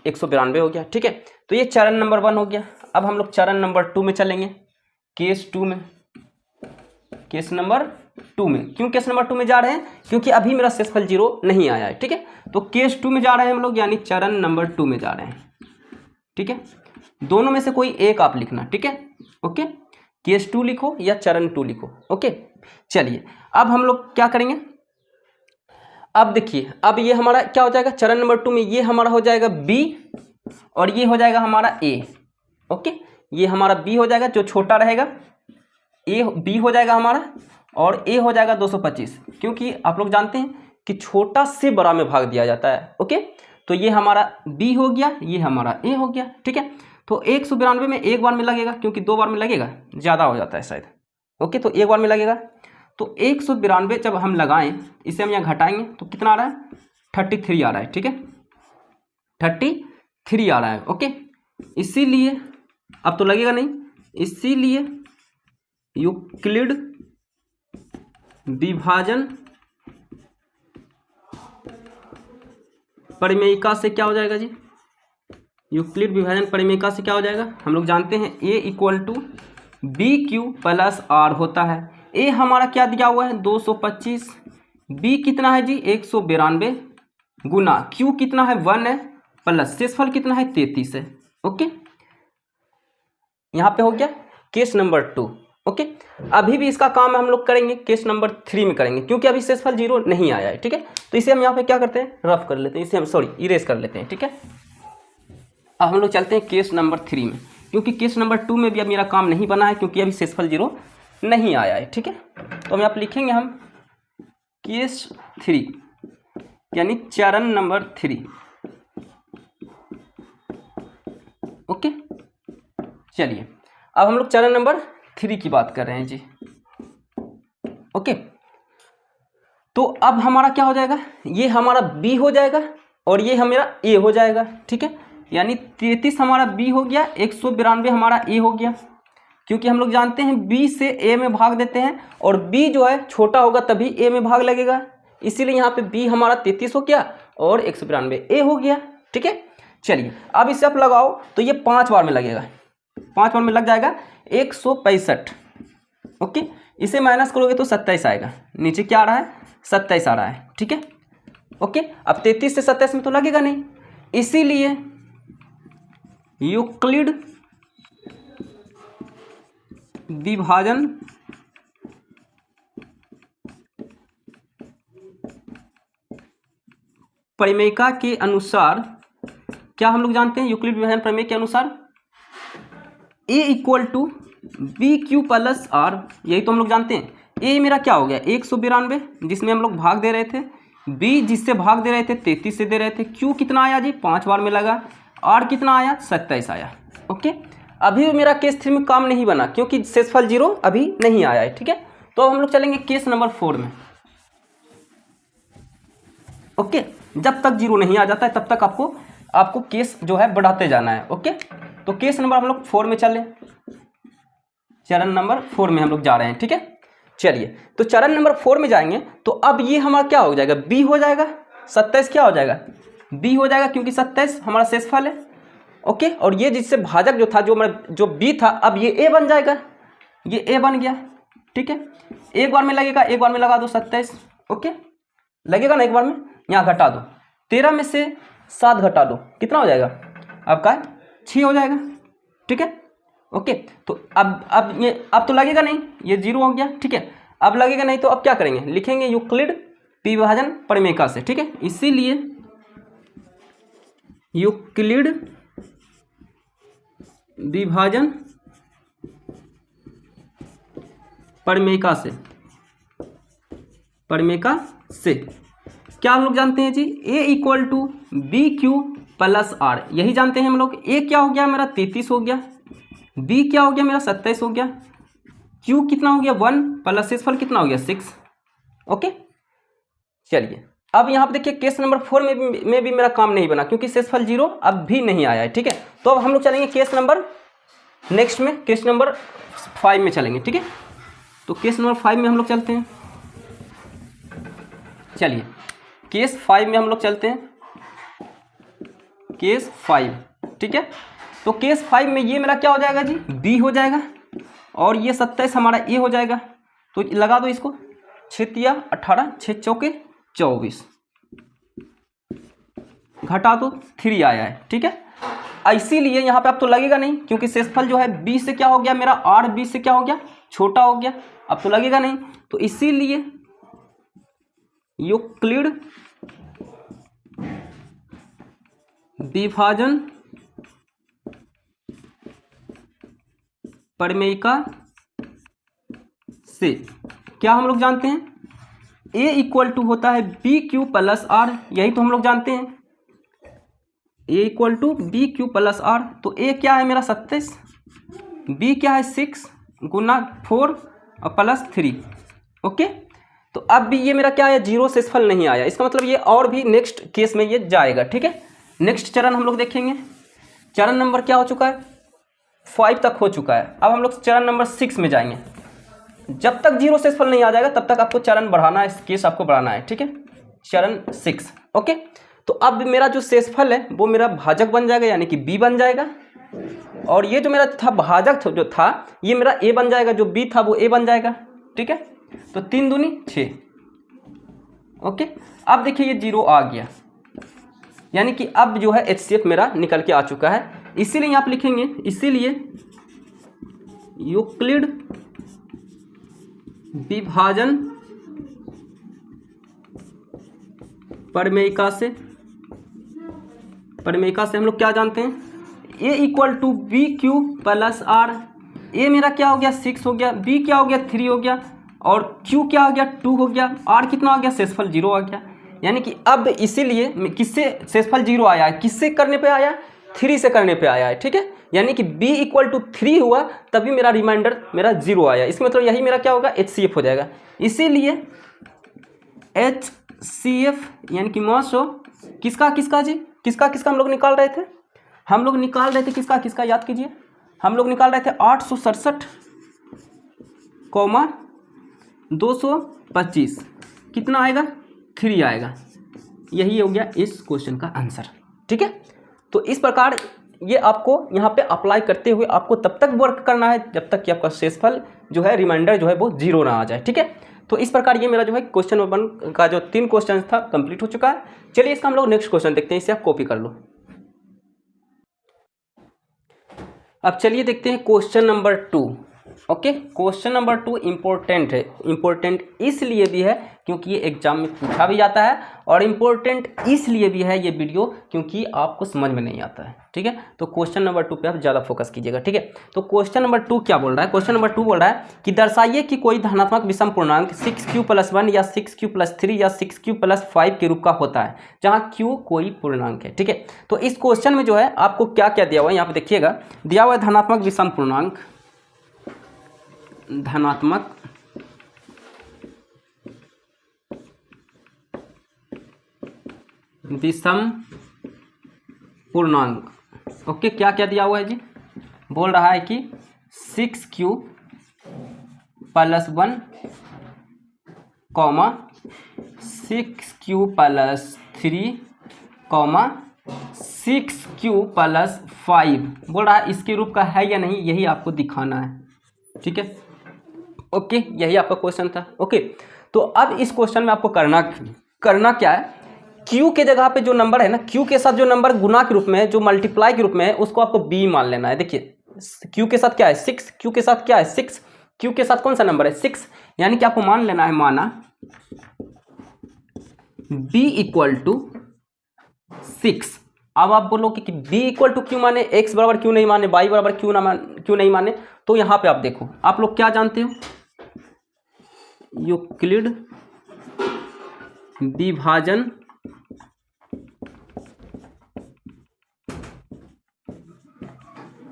192 हो गया, ठीक है। तो ये चरण नंबर 1 हो गया। अब हम लोग चरण नंबर 2 में चलेंगे, केस नंबर 2 में। क्यों केस नंबर 2 में जा रहे हैं, क्योंकि अभी मेरा शेषफल 0 नहीं आया है, ठीक है। तो केस 2 में जा रहे हैं हम लोग, यानी चरण नंबर 2 में जा रहे हैं, ठीक है। दोनों में से कोई एक आप लिखना, ठीक है। ओके, केस 2 लिखो या चरण 2 लिखो। ओके, चलिए अब हम लोग क्या करेंगे, अब देखिए अब ये हमारा क्या हो जाएगा चरण नंबर 2 में, ये हमारा हो जाएगा B और ये हो जाएगा हमारा A। ओके, ये हमारा B हो जाएगा, जो छोटा रहेगा B हो जाएगा हमारा, और A हो जाएगा 225, क्योंकि आप लोग जानते हैं कि छोटा से बड़ा में भाग दिया जाता है। ओके, तो ये हमारा B हो गया, ये हमारा A हो गया, ठीक है। तो 192 में एक बार में लगेगा, क्योंकि 2 बार में लगेगा ज़्यादा हो जाता है शायद। ओके, तो एक बार में लगेगा, तो 192 जब हम लगाएं, इसे हम यहाँ घटाएंगे तो कितना आ रहा है 33 आ रहा है, ठीक है 33 आ रहा है। ओके, इसीलिए अब तो लगेगा नहीं, इसीलिए यूक्लिड विभाजन परिमेयिका से क्या हो जाएगा जी, यूक्लिड विभाजन परिमेयिका से क्या हो जाएगा, हम लोग जानते हैं a equal to B Q plus R होता है। a हमारा क्या दिया हुआ है 225, b कितना है जी 192 गुना q कितना है 1 है प्लस शेषफल कितना है 33 है। ओके, यहाँ पे हो गया केस नंबर 2। ओके, अभी भी इसका काम हम लोग करेंगे केस नंबर 3 में करेंगे, क्योंकि अभी शेषफल 0 नहीं आया है। ठीक है, तो इसे हम यहाँ पे क्या करते हैं, रफ कर लेते हैं, इसे हम इरेज कर लेते हैं। ठीक है, अब हम लोग चलते हैं केस नंबर 3 में, क्योंकि केस नंबर 2 में भी अब मेरा काम नहीं बना है, क्योंकि अभी शेषफल 0 नहीं आया है। ठीक है, तो हम यहाँ पे लिखेंगे हम केस 3 यानी चरण नंबर 3। ओके, चलिए अब हम लोग चरण नंबर 3 की बात कर रहे हैं जी। ओके, तो अब हमारा क्या हो जाएगा, ये हमारा b हो जाएगा और ये हमारा a हो जाएगा। ठीक है, यानी 33 हमारा b हो गया, 192 हमारा a हो गया, क्योंकि हम लोग जानते हैं b से a में भाग देते हैं और b जो है छोटा होगा तभी a में भाग लगेगा, इसीलिए यहाँ पे b हमारा 33 हो गया और 192 a हो गया। ठीक है, चलिए अब इसे आप लगाओ तो ये 5 बार में लगेगा, 5 बार में लग जाएगा 165। ओके, इसे माइनस करोगे तो 27 आएगा, नीचे क्या आ रहा है 27 आ रहा है। ठीक है, ओके, अब 33 से 27 में तो लगेगा नहीं, इसीलिए यूक्लिड विभाजन परिमेयिका के अनुसार क्या हम लोग जानते हैं, यूक्लिड विभाजन प्रमेय के अनुसार a equal to B Q plus R, यही तो हम लोग जानते हैं। a मेरा क्या हो गया 192 जिसमें हम लोग भाग दे रहे थे, b जिससे भाग दे रहे थे 33 से दे रहे थे, q कितना आया जी 5 बार में लगा, r कितना आया 27 आया। ओके, अभी मेरा केस 3 में काम नहीं बना क्योंकि शेषफल 0 अभी नहीं आया है। ठीक है, तो अब हम लोग चलेंगे केस नंबर 4 में। ओके, जब तक 0 नहीं आ जाता है तब तक आपको केस जो है बढ़ाते जाना है। ओके, तो केस नंबर हम लोग 4 में चले, चरण नंबर 4 में हम लोग जा रहे हैं। ठीक है, चलिए तो चरण नंबर 4 में जाएंगे तो अब ये हमारा क्या हो जाएगा b हो जाएगा, 27 क्या हो जाएगा b हो जाएगा, क्योंकि 27 हमारा शेषफल है। ओके, और ये जिससे भाजक जो था जो b था, अब ये a बन जाएगा, ये a बन गया। ठीक है, एक बार में लगेगा, एक बार में लगा दो 27। ओके, लगेगा ना एक बार में, यहाँ घटा दो, 13 में से 7 घटा दो, कितना हो जाएगा आपका 6 हो जाएगा। ठीक है, ओके, तो अब तो लगेगा नहीं, ये 0 हो गया। ठीक है, अब लगेगा नहीं तो अब क्या करेंगे, लिखेंगे यूक्लिड विभाजन परिमेयिका से। ठीक है, इसीलिए यूक्लिड विभाजन परिमेयिका से क्या हम लोग जानते हैं जी, a equal to B Q plus R, यही जानते हैं हम लोग। a क्या हो गया मेरा 33 हो गया, b क्या हो गया मेरा 27 हो गया, q कितना हो गया 1 प्लस शेषफल कितना हो गया 6। ओके, चलिए अब यहाँ पे देखिए केस नंबर 4 में भी मेरा काम नहीं बना क्योंकि शेषफल 0 अब भी नहीं आया है। ठीक है, तो अब हम लोग चलेंगे केस नंबर नेक्स्ट में, केस नंबर 5 में चलेंगे। ठीक है, तो केस नंबर 5 में हम लोग चलते हैं। चलिए केस 5 में हम लोग चलते हैं, केस 5। ठीक है, तो केस 5 में ये मेरा क्या हो जाएगा जी b हो जाएगा और ये 27 हमारा a हो जाएगा, तो लगा दो इसको, 6 या 18, 6 चौके 24, घटा दो 3 आया है। ठीक है, इसीलिए यहाँ पे अब तो लगेगा नहीं क्योंकि शेषफल जो है b से क्या हो गया मेरा r b से क्या हो गया छोटा हो गया, अब तो लगेगा नहीं, तो इसीलिए यूक्लिड विभाजन परिमेयिका से क्या हम लोग जानते हैं, a इक्वल टू होता है बी क्यू प्लस आर, यही तो हम लोग जानते हैं, a equal to B Q plus R. तो a क्या है मेरा 27, b क्या है 6 गुना 4 और प्लस 3। ओके, तो अब भी ये मेरा क्या है 0 शेषफल नहीं आया, इसका मतलब ये और भी नेक्स्ट केस में ये जाएगा। ठीक है, नेक्स्ट चरण हम लोग देखेंगे, चरण नंबर क्या हो चुका है 5 तक हो चुका है। अब हम लोग चरण नंबर 6 में जाएंगे। जब तक 0 शेषफल नहीं आ जाएगा तब तक आपको चरण बढ़ाना है, केस आपको बढ़ाना है। ठीक है, चरण 6। ओके, तो अब मेरा जो शेषफल है वो मेरा भाजक बन जाएगा, यानी कि b बन जाएगा, और ये जो मेरा था भाजक जो था ये मेरा a बन जाएगा, जो b था वो a बन जाएगा। ठीक है, तो 3 दूनी 6। ओके, अब देखिए ये 0 आ गया, यानी कि अब जो है HCF मेरा निकल के आ चुका है। इसीलिए यहाँ पे लिखेंगे, इसीलिए यूक्लिड विभाजन प्रमेयिका से हम लोग क्या जानते हैं, a equal to B Q plus r. A मेरा क्या हो गया 6 हो गया, b क्या हो गया 3 हो गया, और q क्या हो गया 2 हो गया, r कितना हो गया शेषफल 0 आ गया। यानी कि अब इसीलिए किससे शेषफल 0 आया है, किससे करने पे आया, 3 से करने पे आया है। ठीक है, यानी कि b इक्वल टू 3 हुआ तभी मेरा रिमाइंडर मेरा 0 आया। इसका मतलब यही मेरा क्या होगा HCF हो जाएगा। इसीलिए HCF यानी कि मास ऑफ किसका जी, किसका हम लोग निकाल रहे थे, हम लोग निकाल रहे थे किसका याद कीजिए, हम लोग निकाल रहे थे 867, 225 कितना आएगा 3 आएगा। यही हो गया इस क्वेश्चन का आंसर। ठीक है, तो इस प्रकार ये आपको यहाँ पे अप्लाई करते हुए आपको तब तक वर्क करना है जब तक कि आपका शेषफल जो है रिमाइंडर जो है वो 0 ना आ जाए। ठीक है, तो इस प्रकार ये मेरा जो है क्वेश्चन नंबर 1 का जो 3 क्वेश्चन था कंप्लीट हो चुका है। चलिए इसका हम लोग नेक्स्ट क्वेश्चन देखते हैं, इसे आप कॉपी कर लो। अब चलिए देखते हैं question number 2। Okay, question number 2 important है। इम्पोर्टेंट इसलिए भी है क्योंकि ये एग्जाम में पूछा भी जाता है, और इम्पोर्टेंट इसलिए भी है ये वीडियो क्योंकि आपको समझ में नहीं आता है। ठीक है, तो क्वेश्चन नंबर 2 पे आप ज़्यादा फोकस कीजिएगा। ठीक है, तो क्वेश्चन नंबर 2 क्या बोल रहा है, क्वेश्चन नंबर 2 बोल रहा है कि दर्शाइए कि कोई धनात्मक विषम पूर्णांक 6q+1 या 6q+3 या 6q+5 के रूप का होता है जहाँ q कोई पूर्णांक है। ठीक है, तो इस क्वेश्चन में जो है आपको क्या क्या दिया हुआ है यहाँ पे देखिएगा, दिया हुआ है धनात्मक विषम पूर्णांक, धनात्मक विषम पूर्णांक। ओके, क्या क्या दिया हुआ है जी, बोल रहा है कि 6q+1, 6q+3, 6q+5 बोल रहा है इसके रूप का है या नहीं, यही आपको दिखाना है। ठीक है, ओके, यही आपका क्वेश्चन था। ओके, तो अब इस क्वेश्चन में आपको करना क्या है, q के जगह पे जो नंबर है ना, q के साथ जो नंबर गुना के रूप में है, जो मल्टीप्लाई के रूप में है, उसको आपको b मान लेना है। देखिए q के साथ क्या है 6, q के साथ क्या है 6, q के साथ कौन सा नंबर है 6, यानी कि आपको मान लेना है, माना b इक्वल टू 6। अब आप बोलोगे कि b इक्वल टू क्यों माने, x बराबर क्यों नहीं माने, y बराबर क्यों नहीं माने, तो यहाँ पे आप देखो, आप लोग क्या जानते हो, यूक्लिड विभाजन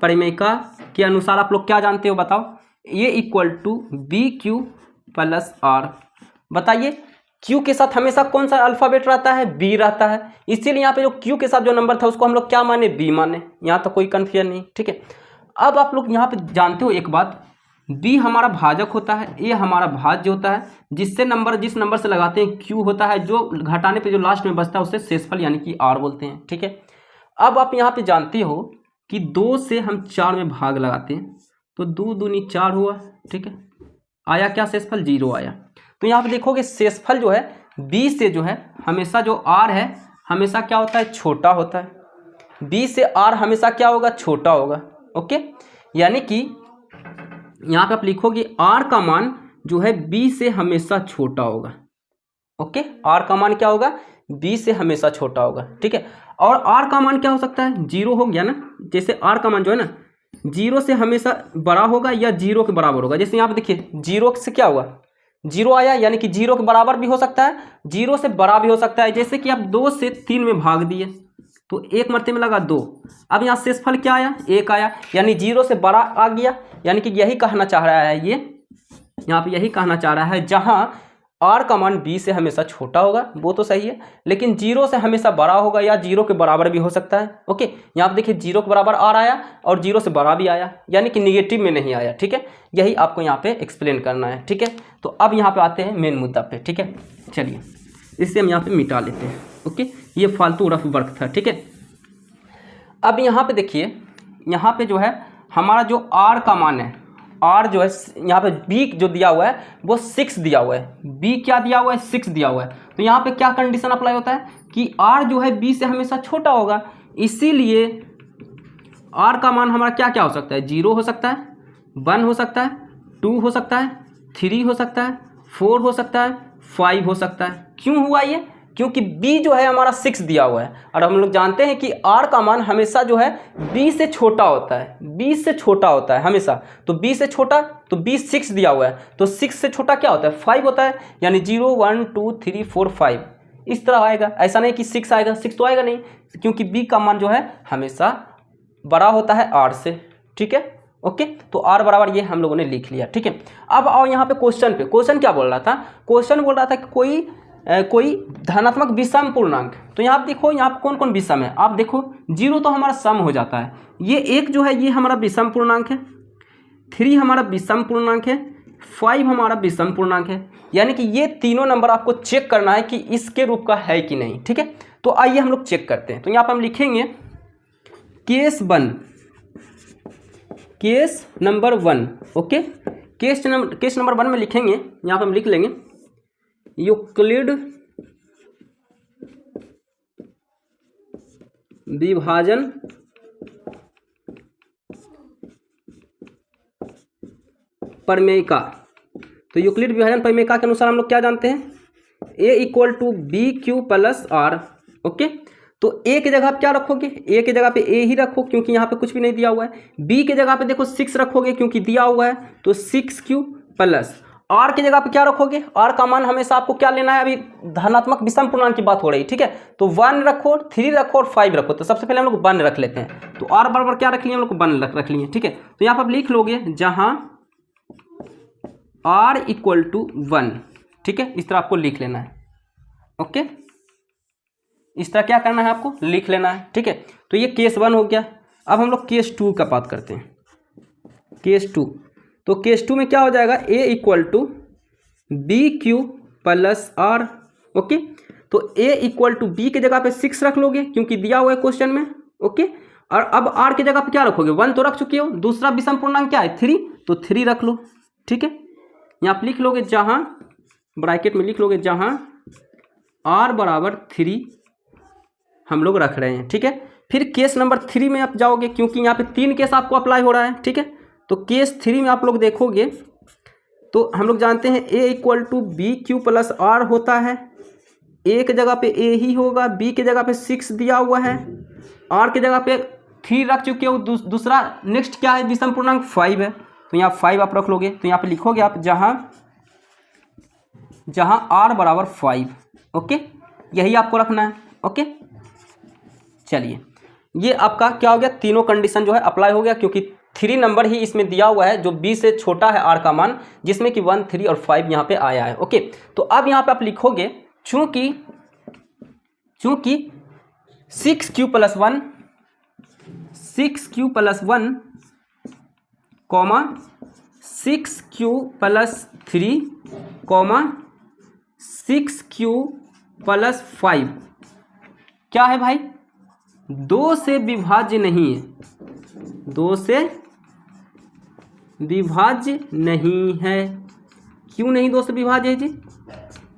परिमेयिका के अनुसार आप लोग क्या जानते हो बताओ, ये इक्वल टू BQ+R। बताइए Q के साथ हमेशा कौन सा अल्फाबेट रहता है, B रहता है, इसीलिए यहाँ पे जो Q के साथ जो नंबर था उसको हम लोग क्या माने, B माने। यहाँ तो कोई कन्फ्यूजन नहीं। ठीक है, अब आप लोग यहाँ पे जानते हो एक बात, B हमारा भाजक होता है, A हमारा भाज्य होता है, जिस नंबर से लगाते हैं Q होता है, जो घटाने पे जो लास्ट में बचता है उसे शेषफल यानी कि R बोलते हैं। ठीक है, अब आप यहाँ पे जानते हो कि 2 से हम 4 में भाग लगाते हैं तो 2 दूनी 4 हुआ। ठीक है, आया क्या शेषफल 0 आया। तो यहाँ पे देखोगे शेषफल जो है B से जो है हमेशा जो R है हमेशा क्या होता है, छोटा होता है। B से R हमेशा क्या होगा, छोटा होगा। ओके, यानी कि यहाँ पे आप लिखोगे R का मान जो है B से हमेशा छोटा होगा। ओके, R का मान क्या होगा, B से हमेशा छोटा होगा। ठीक है, और R का मान क्या हो सकता है, 0 हो गया ना, जैसे R का मान जो है ना 0 से हमेशा बड़ा होगा या 0 के बराबर होगा। जैसे यहाँ पे देखिए 0 से क्या हुआ, 0 आया, यानी कि 0 के बराबर भी हो सकता है, 0 से बड़ा भी हो सकता है। जैसे कि आप 2 से 3 में भाग दिए तो 1 मरते में लगा 2, अब यहाँ शेषफल क्या आया, 1 आया, यानी 0 से बड़ा आ गया। यानी कि यही कहना चाह रहा है ये, यहाँ पे यही कहना चाह रहा है, जहाँ R का मान B से हमेशा छोटा होगा वो तो सही है, लेकिन 0 से हमेशा बड़ा होगा या 0 के बराबर भी हो सकता है। ओके, यहाँ पे देखिए 0 के बराबर R आया और 0 से बड़ा भी आया, यानी कि निगेटिव में नहीं आया। ठीक है, यही आपको यहाँ पे एक्सप्लेन करना है। ठीक है, तो अब यहाँ पे आते हैं मेन मुद्दा पे। ठीक है, चलिए इसे हम यहाँ पे मिटा लेते हैं। ओके, ये फालतू रफ वर्क था, ठीक है। अब यहाँ पे देखिए, यहाँ पे जो है हमारा जो आर का मान है, आर जो है यहाँ पे बी जो दिया हुआ है वो 6 दिया हुआ है, बी क्या दिया हुआ है 6 दिया हुआ है। तो यहाँ पे क्या कंडीशन अप्लाई होता है कि आर जो है बी से हमेशा छोटा होगा, इसीलिए आर का मान हमारा क्या क्या हो सकता है, 0 हो सकता है, 1 हो सकता है, 2 हो सकता है, 3 हो सकता है, 4 हो सकता है, 5 हो सकता है। क्यों हुआ ये, क्योंकि b जो है हमारा 6 दिया हुआ है और हम लोग जानते हैं कि r का मान हमेशा जो है b से छोटा होता है, b से छोटा होता है हमेशा। तो b से छोटा, तो b 6 दिया हुआ है, तो 6 से छोटा क्या होता है 5 होता है, यानी 0 1 2 3 4 5 इस तरह आएगा। ऐसा नहीं कि 6 आएगा, 6 तो आएगा नहीं, क्योंकि b का मान जो है हमेशा बड़ा होता है r से, ठीक है। ओके, तो r बराबर ये हम लोगों ने लिख लिया, ठीक है। अब आओ यहाँ पे क्वेश्चन पे, क्वेश्चन क्या बोल रहा था, क्वेश्चन बोल रहा था कि कोई धनात्मक विषम पूर्णांक। तो यहाँ देखो, यहाँ पर कौन कौन विषम है, आप देखो 0 तो हमारा सम हो जाता है, ये 1 जो है ये हमारा विषम पूर्णांक है, 3 हमारा विषम पूर्णांक है, 5 हमारा विषम पूर्णांक है। यानी कि ये तीनों नंबर आपको चेक करना है कि इसके रूप का है कि नहीं, ठीक है। तो आइए हम लोग चेक करते हैं। तो यहाँ पर हम लिखेंगे case number 1, okay. Case number 1 में लिखेंगे, यहाँ पर हम लिख लेंगे यूक्लिड विभाजन प्रमेयिका। तो यूक्लिड विभाजन प्रमेयिका के अनुसार हम लोग क्या जानते हैं, a = BQ + R, ओके। तो a की जगह आप क्या रखोगे, a की जगह पे a ही रखो क्योंकि यहाँ पे कुछ भी नहीं दिया हुआ है। b की जगह पे देखो 6 रखोगे क्योंकि दिया हुआ है, तो 6Q + R की जगह पे क्या रखोगे, R का मान हमेशा आपको क्या लेना है, अभी धनात्मक विषम पूर्णांक की बात हो रही है, ठीक है। तो 1 रखो, 3 रखो और 5 रखो। तो सबसे पहले हम लोग 1 रख लेते हैं, तो R बराबर क्या रख लिए हम लोग 1 रख लिए, ठीक है। तो यहाँ पर आप लिख लोगे जहाँ R = 1, ठीक है, इस तरह आपको लिख लेना है, ओके। इस तरह क्या करना है आपको लिख लेना है, ठीक है। तो ये केस 1 हो गया। अब हम लोग केस 2 का बात करते हैं, केस 2। तो केस 2 में क्या हो जाएगा, a = BQ + R, ओके। तो a = b की जगह पे 6 रख लोगे क्योंकि दिया हुआ है क्वेश्चन में, ओके। और अब r की जगह पे क्या रखोगे, 1 तो रख चुके हो, दूसरा विषम पूर्णांक क्या है 3, तो 3 रख लो, ठीक है। यहाँ पे लिख लोगे जहाँ, ब्रैकेट में लिख लोगे जहाँ r = 3 हम लोग रख रहे हैं, ठीक है। फिर केस नंबर 3 में आप जाओगे क्योंकि यहाँ पे 3 केस आपको अप्लाई हो रहा है, ठीक है। तो केस 3 में आप लोग देखोगे तो हम लोग जानते हैं a = BQ + R होता है, a की जगह पे a ही होगा, b की जगह पे 6 दिया हुआ है, r की जगह पे 3 रख चुके हो, दूसरा नेक्स्ट क्या है विषम पूर्णांक 5 है, तो यहाँ 5 आप रख लोगे। तो यहाँ पे लिखोगे आप जहाँ r = 5, ओके, यही आपको रखना है, ओके। चलिए, ये आपका क्या हो गया, तीनों कंडीशन जो है अप्लाई हो गया क्योंकि 3 नंबर ही इसमें दिया हुआ है जो b से छोटा है r का मान, जिसमें कि 1 3 और 5 यहाँ पे आया है, ओके। तो अब यहाँ पे आप लिखोगे चूंकि 6Q + 1 6Q + 1, 6Q + 3, 6Q + 5 क्या है भाई, 2 से विभाज्य नहीं है, 2 से विभाज्य नहीं है। क्यों नहीं 2 से विभाज्य है जी,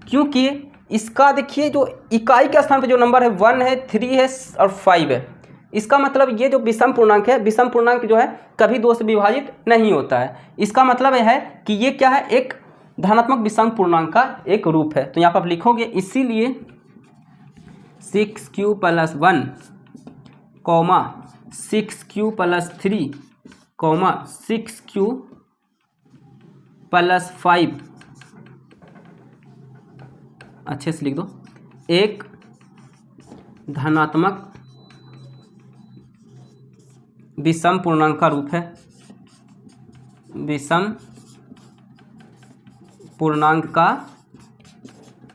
क्योंकि इसका देखिए जो इकाई के स्थान पे जो नंबर है 1 है, 3 है और 5 है। इसका मतलब ये जो विषम पूर्णांक है, विषम पूर्णांक जो है कभी 2 से विभाजित नहीं होता है। इसका मतलब यह है कि ये क्या है, एक धनात्मक विषम पूर्णांक का एक रूप है। तो यहाँ पर आप लिखोगे इसीलिए 6Q + 1, 6Q + 3, 6Q + 5, अच्छे से लिख दो, एक धनात्मक विषम पूर्णांक का रूप है, विषम पूर्णांक का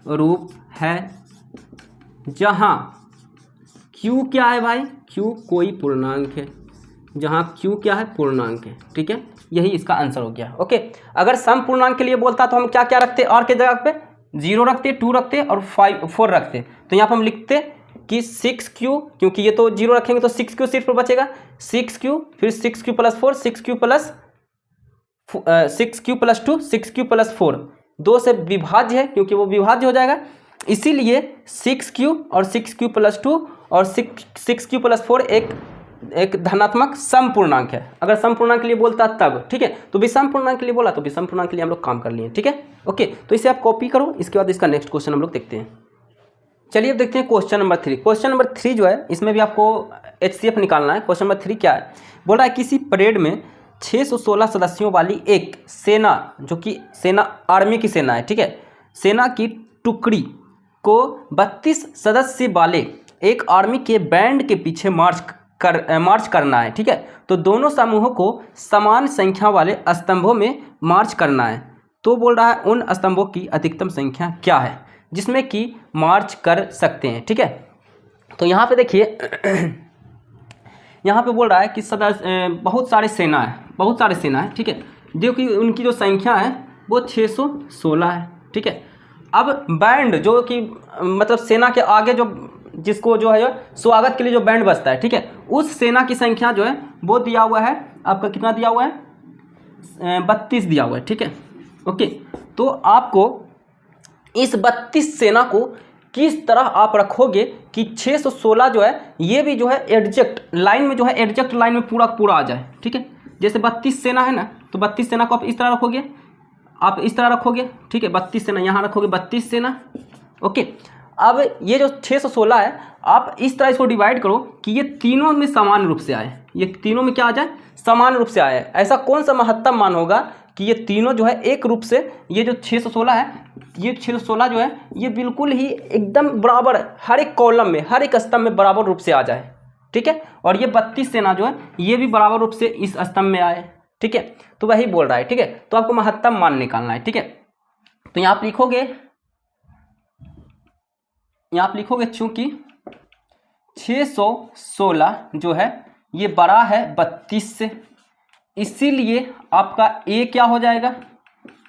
रूप है जहाँ Q क्या है भाई, Q कोई पूर्णांक है, जहाँ Q क्या है पूर्णांक है, ठीक है। यही इसका आंसर हो गया, ओके। अगर सम पूर्णांक के लिए बोलता तो हम क्या क्या रखते, R के जगह पे 0 रखते, 2 रखते और 4 रखते। तो यहाँ पर हम लिखते कि 6q, क्योंकि ये तो 0 रखेंगे तो 6q सिर्फ बचेगा, 6q फिर 6q + 4, 6q + 2, 6q + 4, 2 से विभाज्य है क्योंकि वो विभाज्य हो जाएगा, इसीलिए 6q और 6q + 2 और 6q + 4 एक धनात्मक सम पूर्णांक है। अगर सम पूर्णांक के लिए बोलता तब, ठीक है, तो विषम पूर्णांक के लिए बोला तो विषम पूर्णांक के लिए हम लोग काम कर लिए, ठीक है। ओके, तो इसे आप कॉपी करो, इसके बाद इसका नेक्स्ट क्वेश्चन हम लोग देखते हैं। चलिए अब देखते हैं क्वेश्चन नंबर 3। क्वेश्चन नंबर 3 जो है इसमें भी आपको HCF निकालना है। क्वेश्चन नंबर 3 क्या है, बोल रहा है किसी परेड में 616 सदस्यों वाली एक सेना, जो कि सेना आर्मी की सेना है, ठीक है, सेना की टुकड़ी को 32 सदस्य वाले एक आर्मी के बैंड के पीछे मार्च करना है, ठीक है। तो दोनों समूहों को समान संख्या वाले स्तंभों में मार्च करना है। तो बोल रहा है उन स्तंभों की अधिकतम संख्या क्या है जिसमें कि मार्च कर सकते हैं, ठीक है। तो यहाँ पे देखिए यहाँ पे बोल रहा है कि बहुत सारे सेना है, ठीक है, जो कि उनकी जो संख्या है वो 616 है, ठीक है। अब बैंड जो कि मतलब सेना के आगे जो जिसको जो है स्वागत के लिए जो बैंड बजता है, ठीक है, उस सेना की संख्या जो है वो दिया हुआ है आपका, कितना दिया हुआ है, 32 दिया हुआ है, ठीक है। ओके, तो आपको इस 32 सेना को किस तरह आप रखोगे कि 616 जो है ये भी जो है एडजस्ट लाइन में, जो है एडजस्ट लाइन में पूरा आ जाए, ठीक है। जैसे 32 सेना है ना, तो 32 सेना को आप इस तरह रखोगे, आप इस तरह रखोगे, ठीक है, 32 सेना यहाँ रखोगे, 32 सेना। ओके, अब ये जो 616 है आप इस तरह इसको डिवाइड करो कि ये तीनों में समान रूप से आए, ये तीनों में क्या आ जाए, समान रूप से आए। ऐसा कौन सा महत्तम मान होगा कि ये तीनों जो है एक रूप से, ये जो 616 है, ये 616 जो है ये बिल्कुल ही एकदम बराबर हर एक कॉलम में, हर एक स्तंभ में बराबर रूप से आ जाए, ठीक है। और ये 32 सेना जो है ये भी बराबर रूप से इस स्तंभ में आए, ठीक है। तो वही बोल रहा है, ठीक है। तो आपको महत्तम मान निकालना है, ठीक है। तो यहाँ आप लिखोगे चूंकि 616 जो है ये बड़ा है 32 से, इसीलिए आपका A क्या हो जाएगा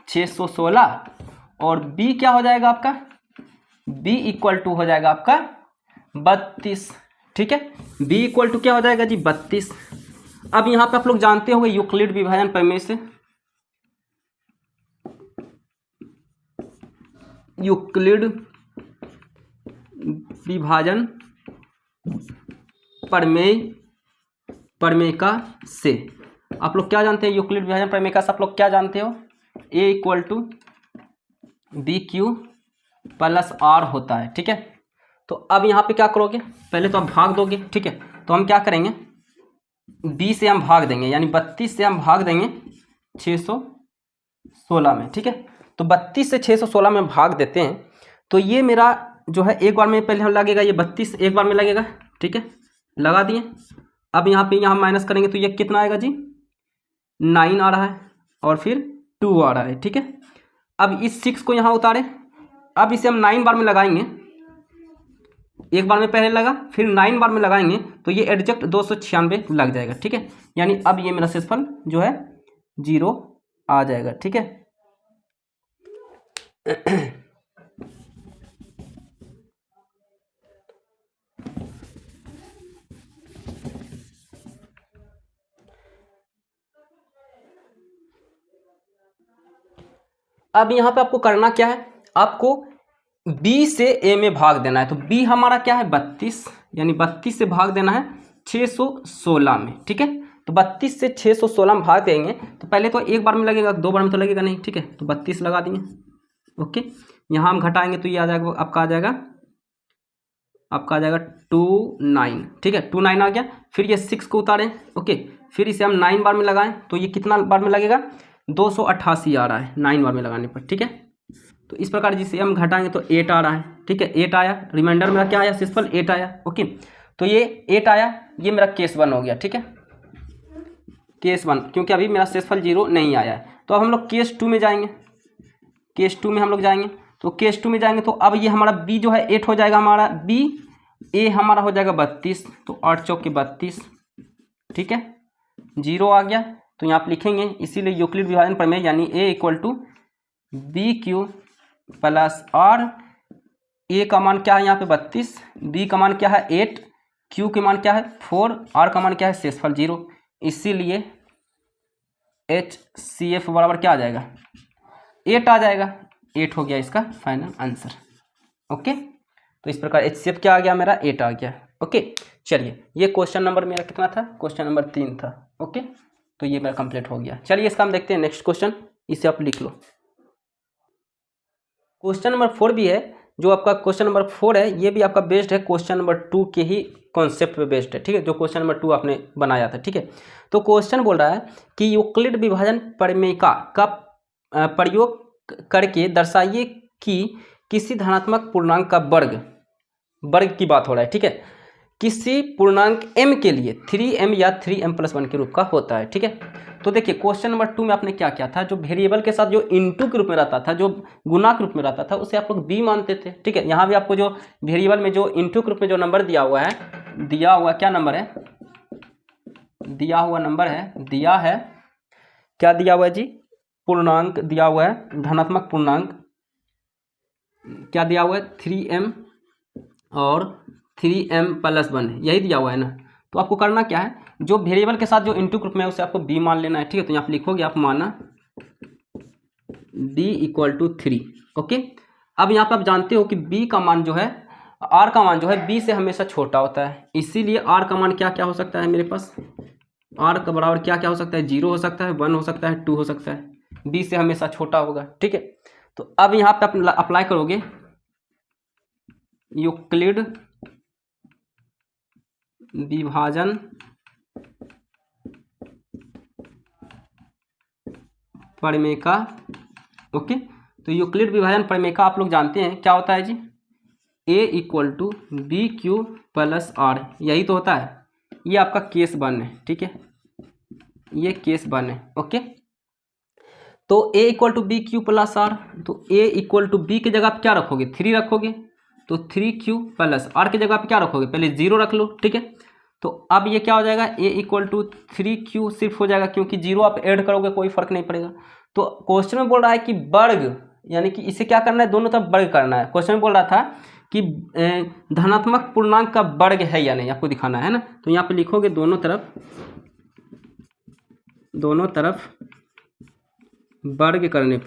616 और B क्या हो जाएगा आपका, B = हो जाएगा आपका 32, ठीक है। B = क्या हो जाएगा जी 32। अब यहाँ पे आप लोग जानते होंगे यूक्लिड विभाजन प्रमेय से, यूक्लिड विभाजन प्रमेयिका से आप लोग क्या जानते हैं, यूक्लिड विभाजन प्रमेयिका से आप लोग क्या जानते हो, A = BQ + R होता है, ठीक है। तो अब यहाँ पे क्या करोगे, पहले तो आप भाग दोगे, ठीक है। तो हम क्या करेंगे, B से हम भाग देंगे, यानी 32 से हम भाग देंगे 616 में, ठीक है। तो 32 से 616 में भाग देते हैं तो ये मेरा जो है एक बार में पहले हम लगेगा, ये 32 एक बार में लगेगा, ठीक है, लगा दिए। अब यहाँ माइनस करेंगे तो ये कितना आएगा जी 9 आ रहा है और फिर 2 आ रहा है, ठीक है। अब इस 6 को यहाँ उतारें, अब इसे हम 9 बार में लगाएंगे, एक बार में पहले लगा फिर 9 बार में लगाएंगे तो ये एडजस्ट 296 लग जाएगा, ठीक है। यानी अब ये मेरा शेषफल जो है 0 आ जाएगा, ठीक है। अब यहाँ पे आपको करना क्या है, आपको B से A में भाग देना है। तो B हमारा क्या है 32, यानी 32 से भाग देना है 616 में, ठीक है। तो 32 से 616 में भाग देंगे तो पहले तो एक बार में लगेगा, 2 बार में तो लगेगा नहीं, ठीक है। तो 32 लगा दिए, ओके। यहाँ हम घटाएंगे तो ये आ जाएगा आपका आ जाएगा 29, ठीक है, 29 आ गया। फिर ये 6 को उतारें, ओके, फिर इसे हम 9 बार में लगाएं तो ये कितना बार में लगेगा 288 आ रहा है 9 बार में लगाने पर, ठीक है। तो इस प्रकार जिसे हम घटाएंगे तो 8 आ रहा है, ठीक है, 8 आया, रिमाइंडर मेरा क्या आया, शेषफल 8 आया, ओके। तो ये 8 आया, ये मेरा केस 1 हो गया, ठीक है, केस 1, क्योंकि अभी मेरा शेषफल 0 नहीं आया है। तो अब हम लोग केस 2 में जाएंगे, केस 2 में हम लोग जाएंगे, तो केस 2 में जाएंगे तो अब ये हमारा B जो है 8 हो जाएगा हमारा B, A हमारा हो जाएगा 32, तो 8 चौके 32, ठीक है, 0 आ गया। तो यहाँ आप लिखेंगे, इसीलिए यूक्लिड विभाजन प्रमेय यानी A = BQ + R ए का मान क्या है यहाँ पे 32, बी का मान क्या है 8, क्यू के मान क्या है 4, आर का मान क्या है शेषफल 0। इसीलिए HCF बराबर क्या आ जाएगा 8 आ जाएगा। 8 हो गया इसका फाइनल आंसर। ओके, तो इस प्रकार HCF क्या आ गया मेरा 8 आ गया। ओके, चलिए ये क्वेश्चन नंबर मेरा कितना था, क्वेश्चन नंबर 3 था। ओके, तो ये मेरा कंप्लीट हो गया। चलिए इसका हम देखते हैं नेक्स्ट क्वेश्चन, इसे आप लिख लो। क्वेश्चन नंबर 4 भी है, जो आपका क्वेश्चन नंबर 4 है ये भी आपका बेस्ड है क्वेश्चन नंबर 2 के ही कॉन्सेप्ट पे बेस्ड है। ठीक है, जो क्वेश्चन नंबर 2 आपने बनाया था। ठीक है, तो क्वेश्चन बोल रहा है कि यूक्लिड विभाजन प्रमेयिका का प्रयोग करके दर्शाइए कि किसी धनात्मक पूर्णांक का वर्ग की बात हो रहा है। ठीक है, किसी पूर्णांक m के लिए 3m या 3m+1 के रूप का होता है। ठीक है, तो देखिए क्वेश्चन नंबर 2 में आपने क्या किया था, जो वेरिएबल के साथ जो इनटू के रूप में रहता था, जो गुना के रूप में रहता था, उसे आप लोग b मानते थे। ठीक है, यहाँ भी आपको जो वेरिएबल में जो इनटू के रूप में जो नंबर दिया हुआ है, दिया हुआ क्या नंबर है, दिया हुआ नंबर है, दिया है क्या दिया हुआ है जी, पूर्णांक दिया हुआ है, धनात्मक पूर्णांक क्या दिया हुआ है 3m और 3m+1 यही दिया हुआ है ना। तो आपको करना क्या है, जो वेरिएबल के साथ जो इनटू ग्रुप में है उसे आपको b मान लेना है। ठीक है, तो यहाँ पे लिखोगे आप माना b = 3। ओके, अब यहाँ पे आप जानते हो कि b का मान जो है, r का मान जो है b से हमेशा छोटा होता है, इसीलिए r का मान क्या क्या हो सकता है मेरे पास, r का बराबर क्या क्या हो सकता है 0 हो सकता है, 1 हो सकता है, 2 हो सकता है, b से हमेशा छोटा होगा। ठीक है, तो अब यहाँ पे आप अप्लाई करोगे यूक्लिड विभाजन प्रमेयिका। ओके, तो यूक्लिड विभाजन प्रमेयिका आप लोग जानते हैं क्या होता है जी, a = BQ + R, यही तो होता है। ये आपका केस 1 है। ठीक है, ये केस 1 है। ओके, तो a = BQ + R, तो a = B की जगह आप क्या रखोगे 3 रखोगे, तो 3Q + R की जगह आप क्या रखोगे, पहले 0 रख लो। ठीक है, तो अब ये क्या हो जाएगा a = 3Q सिर्फ हो जाएगा, क्योंकि 0 आप ऐड करोगे कोई फर्क नहीं पड़ेगा। तो क्वेश्चन में बोल रहा है कि वर्ग, यानी कि इसे क्या करना है, दोनों तरफ वर्ग करना है। क्वेश्चन में बोल रहा था कि धनात्मक पूर्णांक का वर्ग है या नहीं, आपको दिखाना है ना। तो यहाँ पे लिखोगे दोनों तरफ वर्ग करने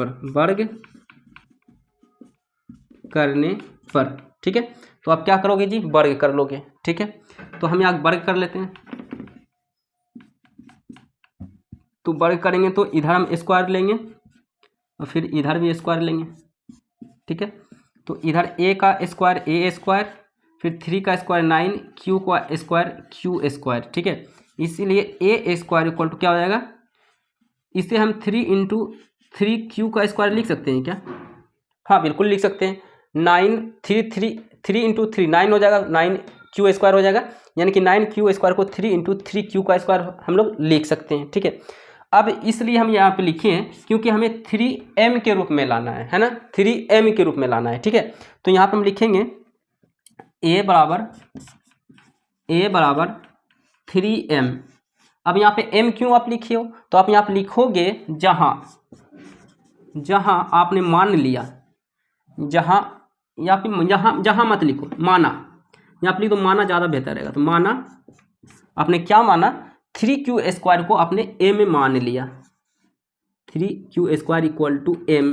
पर, ठीक है, तो आप क्या करोगे जी, वर्ग कर लोगे। ठीक है, तो हम यहाँ वर्ग कर लेते हैं। तो वर्ग करेंगे तो इधर हम स्क्वायर लेंगे और फिर इधर भी स्क्वायर लेंगे। ठीक है, तो इधर a का स्क्वायर a², फिर 3 का स्क्वायर 9, q का स्क्वायर q²। ठीक है, इसीलिए a² = क्या हो जाएगा, इसे हम 3 × 3q का स्क्वायर लिख सकते हैं क्या, हाँ बिल्कुल लिख सकते हैं। 3 × 3 9 हो जाएगा, 9q² हो जाएगा, यानी कि 9q² को 3 × 3q का स्क्वायर हम लोग लिख सकते हैं। ठीक है, अब इसलिए हम यहाँ पे लिखे हैं क्योंकि हमें 3m के रूप में लाना है ना, 3m के रूप में लाना है। ठीक है, तो यहाँ पे हम लिखेंगे a बराबर 3m। अब यहाँ पे m क्यों आप लिखे हो, तो आप यहाँ पे लिखोगे जहाँ आपने मान लिया, जहाँ मत लिखो, माना, यहाँ पे लिख दो माना, ज़्यादा बेहतर रहेगा। तो माना, आपने क्या माना, 3q² को आपने a में मान लिया, 3q² = m।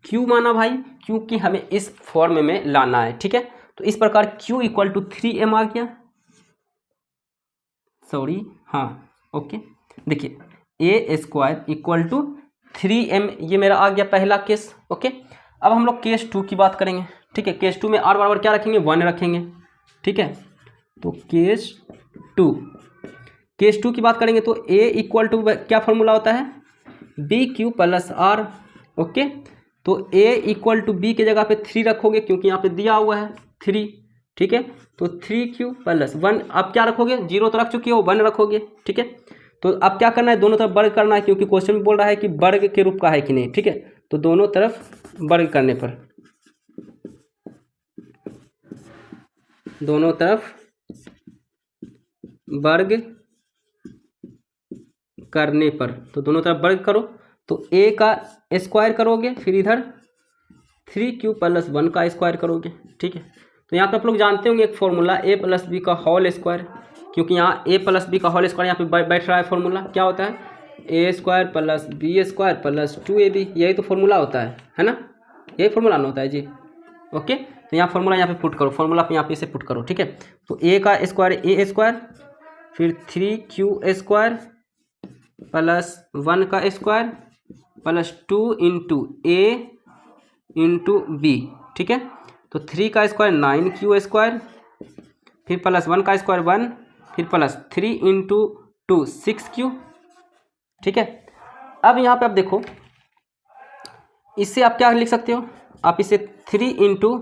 क्यों माना भाई, क्योंकि हमें इस फॉर्म में लाना है। ठीक है, तो इस प्रकार q = 3m आ गया, सॉरी हाँ ओके, देखिए a² = 3m, ये मेरा आ गया पहला केस। ओके, अब हम लोग केस 2 की बात करेंगे। ठीक है, केस 2 में r बराबर क्या रखेंगे, 1 रखेंगे। ठीक है, तो केस 2 की बात करेंगे तो a = क्या फॉर्मूला होता है, BQ + R। ओके, तो a = b की जगह पे 3 रखोगे, क्योंकि यहाँ पे दिया हुआ है 3। ठीक है, तो 3q + 1, आप क्या रखोगे, 0 तो रख चुके हो, 1 रखोगे। ठीक है, तो अब क्या करना है, दोनों तरफ वर्ग करना है, क्योंकि क्वेश्चन में बोल रहा है कि वर्ग के रूप का है कि नहीं। ठीक है, तो दोनों तरफ वर्ग करने पर, दोनों तरफ वर्ग करने पर, तो दोनों तरफ वर्ग करो, तो a का स्क्वायर करोगे, फिर इधर 3q प्लस 1 का स्क्वायर करोगे। ठीक है, तो यहाँ पे आप लोग जानते होंगे एक फॉर्मूला a प्लस बी का होल स्क्वायर, क्योंकि यहाँ a प्लस बी का होल स्क्वायर यहाँ पे बैठ रहा है फॉर्मूला, क्या होता है a square plus b square plus 2ab, यही तो फॉर्मूला होता है ना, यही फॉर्मूला ना होता है जी। ओके, तो यहाँ फॉर्मूला यहाँ पे पुट करो, फॉर्मूला पे यहाँ पे इसे पुट करो। ठीक है, तो a का स्क्वायर ए स्क्वायर, फिर 3q स्क्वायर प्लस 1 का स्क्वायर प्लस 2 इंटू ए इंटू बी। ठीक है, तो 3 का स्क्वायर 9q स्क्वायर, फिर प्लस 1 का स्क्वायर 1, फिर प्लस 3 इंटू 2 6q। ठीक है, अब यहाँ पे आप देखो, इससे आप क्या लिख सकते हो, आप इसे 3 इंटू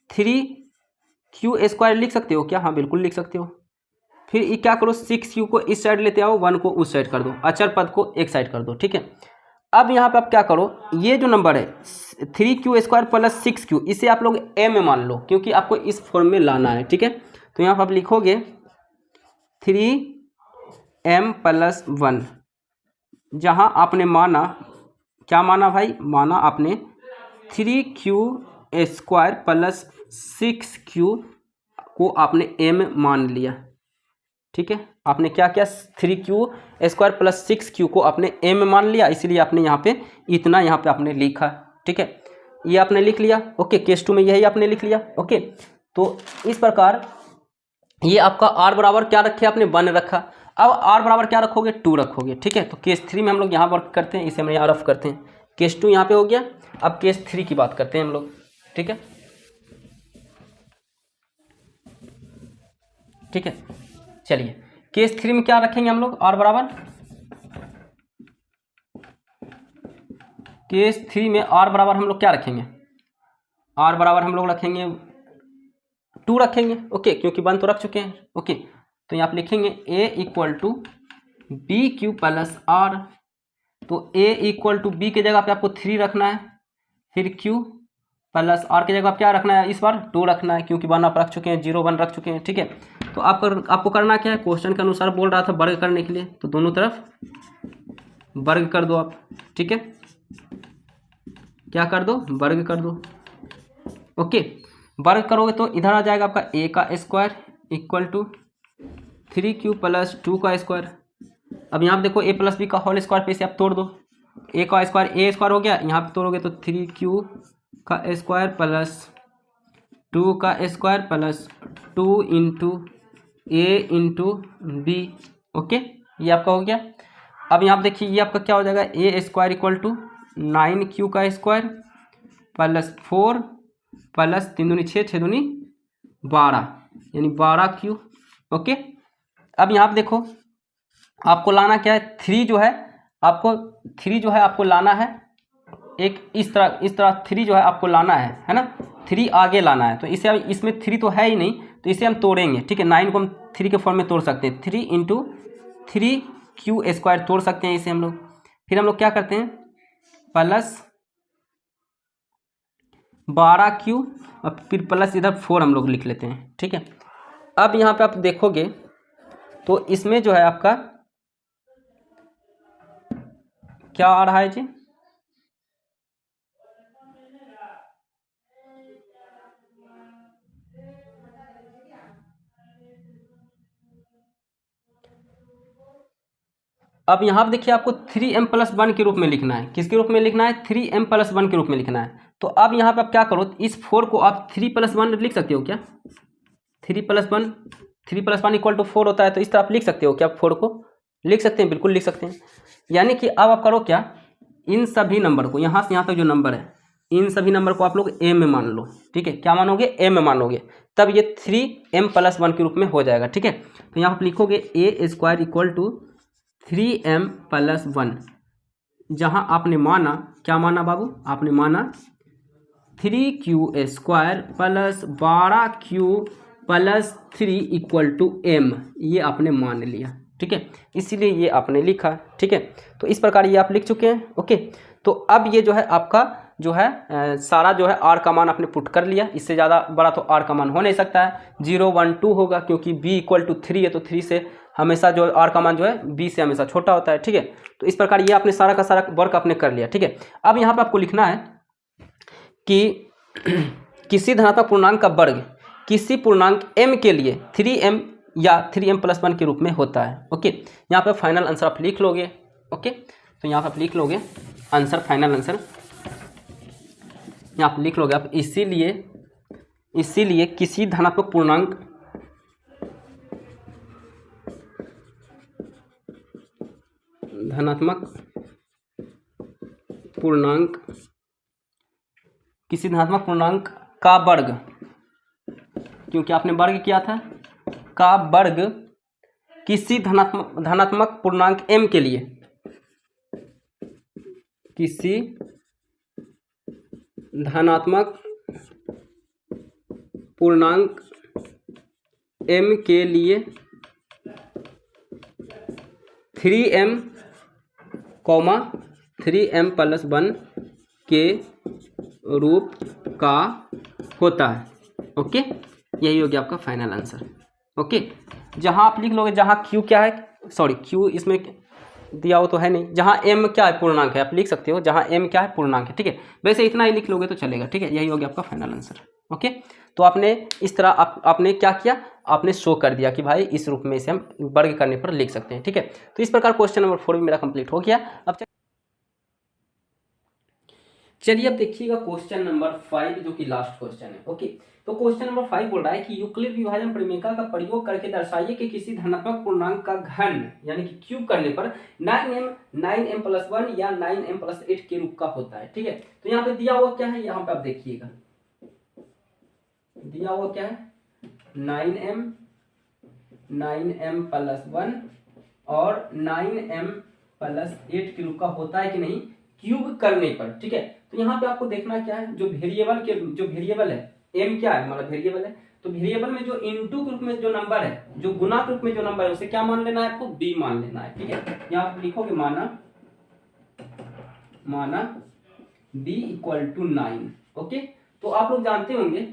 3q स्क्वायर लिख सकते हो क्या? हाँ बिल्कुल लिख सकते हो। फिर ये क्या करो, 6q को इस साइड लेते आओ, 1 को उस साइड कर दो, अचर पद को एक साइड कर दो। ठीक है, अब यहाँ पे आप क्या करो, ये जो नंबर है 3q स्क्वायर प्लस 6q, इसे आप लोग m में मान लो, क्योंकि आपको इस फॉर्म में लाना है। ठीक है, तो यहाँ पर आप लिखोगे 3m प्लस 1, जहाँ आपने माना, क्या माना भाई, माना आपने 3q स्क्वायर प्लस 6q को आपने m मान लिया। ठीक है, आपने क्या किया, 3q स्क्वायर प्लस 6q को आपने m मान लिया, इसलिए आपने यहाँ पे इतना यहाँ पे आपने लिखा। ठीक है, ये आपने लिख लिया। ओके, केस 2 में यही आपने लिख लिया। ओके, तो इस प्रकार ये आपका r बराबर क्या रखे आपने, 1 रखा। अब r बराबर क्या रखोगे, 2 रखोगे। ठीक है, तो केस 3 में हम लोग यहाँ वर्क करते हैं, इसे हम यहाँ रफ करते हैं। केस 2 यहाँ पे हो गया, अब केस 3 की बात करते हैं हम लोग। ठीक है, ठीक है, चलिए केस 3 में क्या रखेंगे हम लोग, r बराबर, केस 3 में r बराबर हम लोग क्या रखेंगे, r बराबर हम लोग रखेंगे 2 रखेंगे। ओके, क्योंकि 1 तो रख चुके हैं। ओके, तो यहाँ आप लिखेंगे a equal to B Q plus r, तो a इक्वल टू बी की जगह पे आपको 3 रखना है, फिर q प्लस r की जगह आप क्या रखना है, इस बार 2 रखना है, क्योंकि 1 आप रख चुके हैं, 0 1 रख चुके हैं। ठीक है, तो आपको करना क्या है, क्वेश्चन के अनुसार बोल रहा था वर्ग करने के लिए, तो दोनों तरफ वर्ग कर दो आप। ठीक है, क्या कर दो, वर्ग कर दो। ओके, वर्ग करोगे तो इधर आ जाएगा आपका a का square equal to 3q plus 2 का स्क्वायर। अब यहाँ पे देखो a प्लस बी का होल स्क्वायर पे इसे आप तोड़ दो, a का स्क्वायर a स्क्वायर हो गया, यहाँ पे तोड़ोगे तो 3q का स्क्वायर प्लस 2 का square plus 2 into a into B. Okay, ये आपका हो गया। अब यहाँ पे देखिए ये आपका क्या हो जाएगा, a square equal to 9q का स्क्वायर प्लस 4 प्लस 3 दूनी 6, 6 दूनी 12, यानी 12q। ओके, अब यहाँ पे देखो आपको लाना क्या है, 3 जो है आपको लाना है, एक इस तरह 3 जो है आपको लाना है ना, 3 आगे लाना है। तो इसे अब इसमें 3 तो है ही नहीं, तो इसे हम तोड़ेंगे। ठीक है, 9 को हम 3 के फॉर्म में तोड़ सकते हैं, 3 इंटू 3q स्क्वायर तोड़ सकते हैं इसे हम लोग। फिर हम लोग क्या करते हैं, प्लस 12q और फिर प्लस इधर 4 हम लोग लिख लेते हैं। ठीक है, अब यहाँ पे आप देखोगे तो इसमें जो है आपका क्या आ रहा है जी, अब यहाँ पे देखिए आपको 3m प्लस 1 के रूप में लिखना है। किसके रूप में लिखना है, 3m प्लस 1 के रूप में लिखना है। तो अब यहाँ पे आप क्या करो, इस 4 को आप 3 प्लस 1 लिख सकते हो क्या, 3 प्लस 1 इक्वल टू 4 होता है, तो इस तरह आप लिख सकते हो क्या, 4 को लिख सकते हैं, बिल्कुल लिख सकते हैं। यानी कि अब आप करो क्या, इन सभी नंबर को, यहाँ से यहाँ तक जो नंबर है, इन सभी नंबर को आप लोग m में मान लो। ठीक है, क्या मानोगे, m में मानोगे, तब ये 3m प्लस 1 के रूप में हो जाएगा। ठीक है, तो यहाँ पर लिखोगे a square equal to 3m plus 1, जहाँ आपने माना, क्या माना बाबू, आपने माना 3q square plus 12q plus 3 equal to m, ये आपने मान लिया। ठीक है, इसीलिए ये आपने लिखा। ठीक है, तो इस प्रकार ये आप लिख चुके हैं। ओके, तो अब ये जो है आपका जो है सारा जो है r का मान आपने पुट कर लिया, इससे ज़्यादा बड़ा तो r का मान हो नहीं सकता है, 0 1 2 होगा, क्योंकि b इक्वल टू 3 है, तो 3 से हमेशा जो r का मान जो है b से हमेशा छोटा होता है। ठीक है, तो इस प्रकार ये आपने सारा का सारा वर्क आपने कर लिया। ठीक है, अब यहाँ पे आपको लिखना है कि किसी धनात्मक पूर्णांक का वर्ग किसी पूर्णांक m के लिए 3m या 3m+1 के रूप में होता है। ओके, यहाँ पे फाइनल आंसर आप लिख लोगे। ओके, तो यहाँ पे आप लिख लोगे आंसर, फाइनल आंसर यहाँ पे लिख लोगे आप। इसीलिए किसी धनात्मक पूर्णांक का वर्ग, क्योंकि आपने वर्ग किया था, का वर्ग किसी धनात्मक पूर्णांक m के लिए, किसी धनात्मक पूर्णांक m के लिए 3m, 3m+1 के रूप का होता है। ओके, यही हो गया आपका फाइनल आंसर। ओके, जहां आप लिख लोगे, जहां q क्या है, सॉरी q इसमें दिया हो तो है नहीं, जहां m क्या है पूर्णांक है, आप लिख सकते हो जहां m क्या है पूर्णांक है। ठीक है, वैसे इतना ही लिख लोगे तो चलेगा। ठीक है, यही हो गया आपका फाइनल आंसर। ओके, तो आपने इस तरह आपने क्या किया, आपने शो कर दिया कि भाई इस रूप में इसे हम वर्ग करने पर लिख सकते हैं। ठीक है, तो इस प्रकार क्वेश्चन नंबर 4 भी मेरा कंप्लीट हो गया। अब चलिए अब देखिएगा क्वेश्चन नंबर 5 जो कि लास्ट क्वेश्चन है। ओके, तो क्वेश्चन नंबर 5 बोल रहा है कि यूक्लिड विभाजन प्रमेय का प्रयोग करके दर्शाइए कि किसी धनात्मक पूर्णांक का घन यानी कि क्यूब करने पर 9m+1 या 9m+8 के रूप का होता है। ठीक है, तो यहाँ पे दिया हुआ क्या है, यहाँ पे आप देखिएगा दिया हुआ क्या है, 9m+1 और 9m+8 के रूप का होता है कि नहीं क्यूब करने पर। ठीक है, तो यहाँ पे आपको देखना क्या है, जो वेरिएबल है m क्या है, हमारा वेरिएबल है, तो वेरिएबल में जो इनटू के रूप में जो नंबर है, जो गुना के रूप में जो नंबर है, उसे क्या मान लेना है, आपको b मान लेना है। ठीक है, यहाँ आप लिखोगे माना b = 9। ओके, तो आप लोग जानते होंगे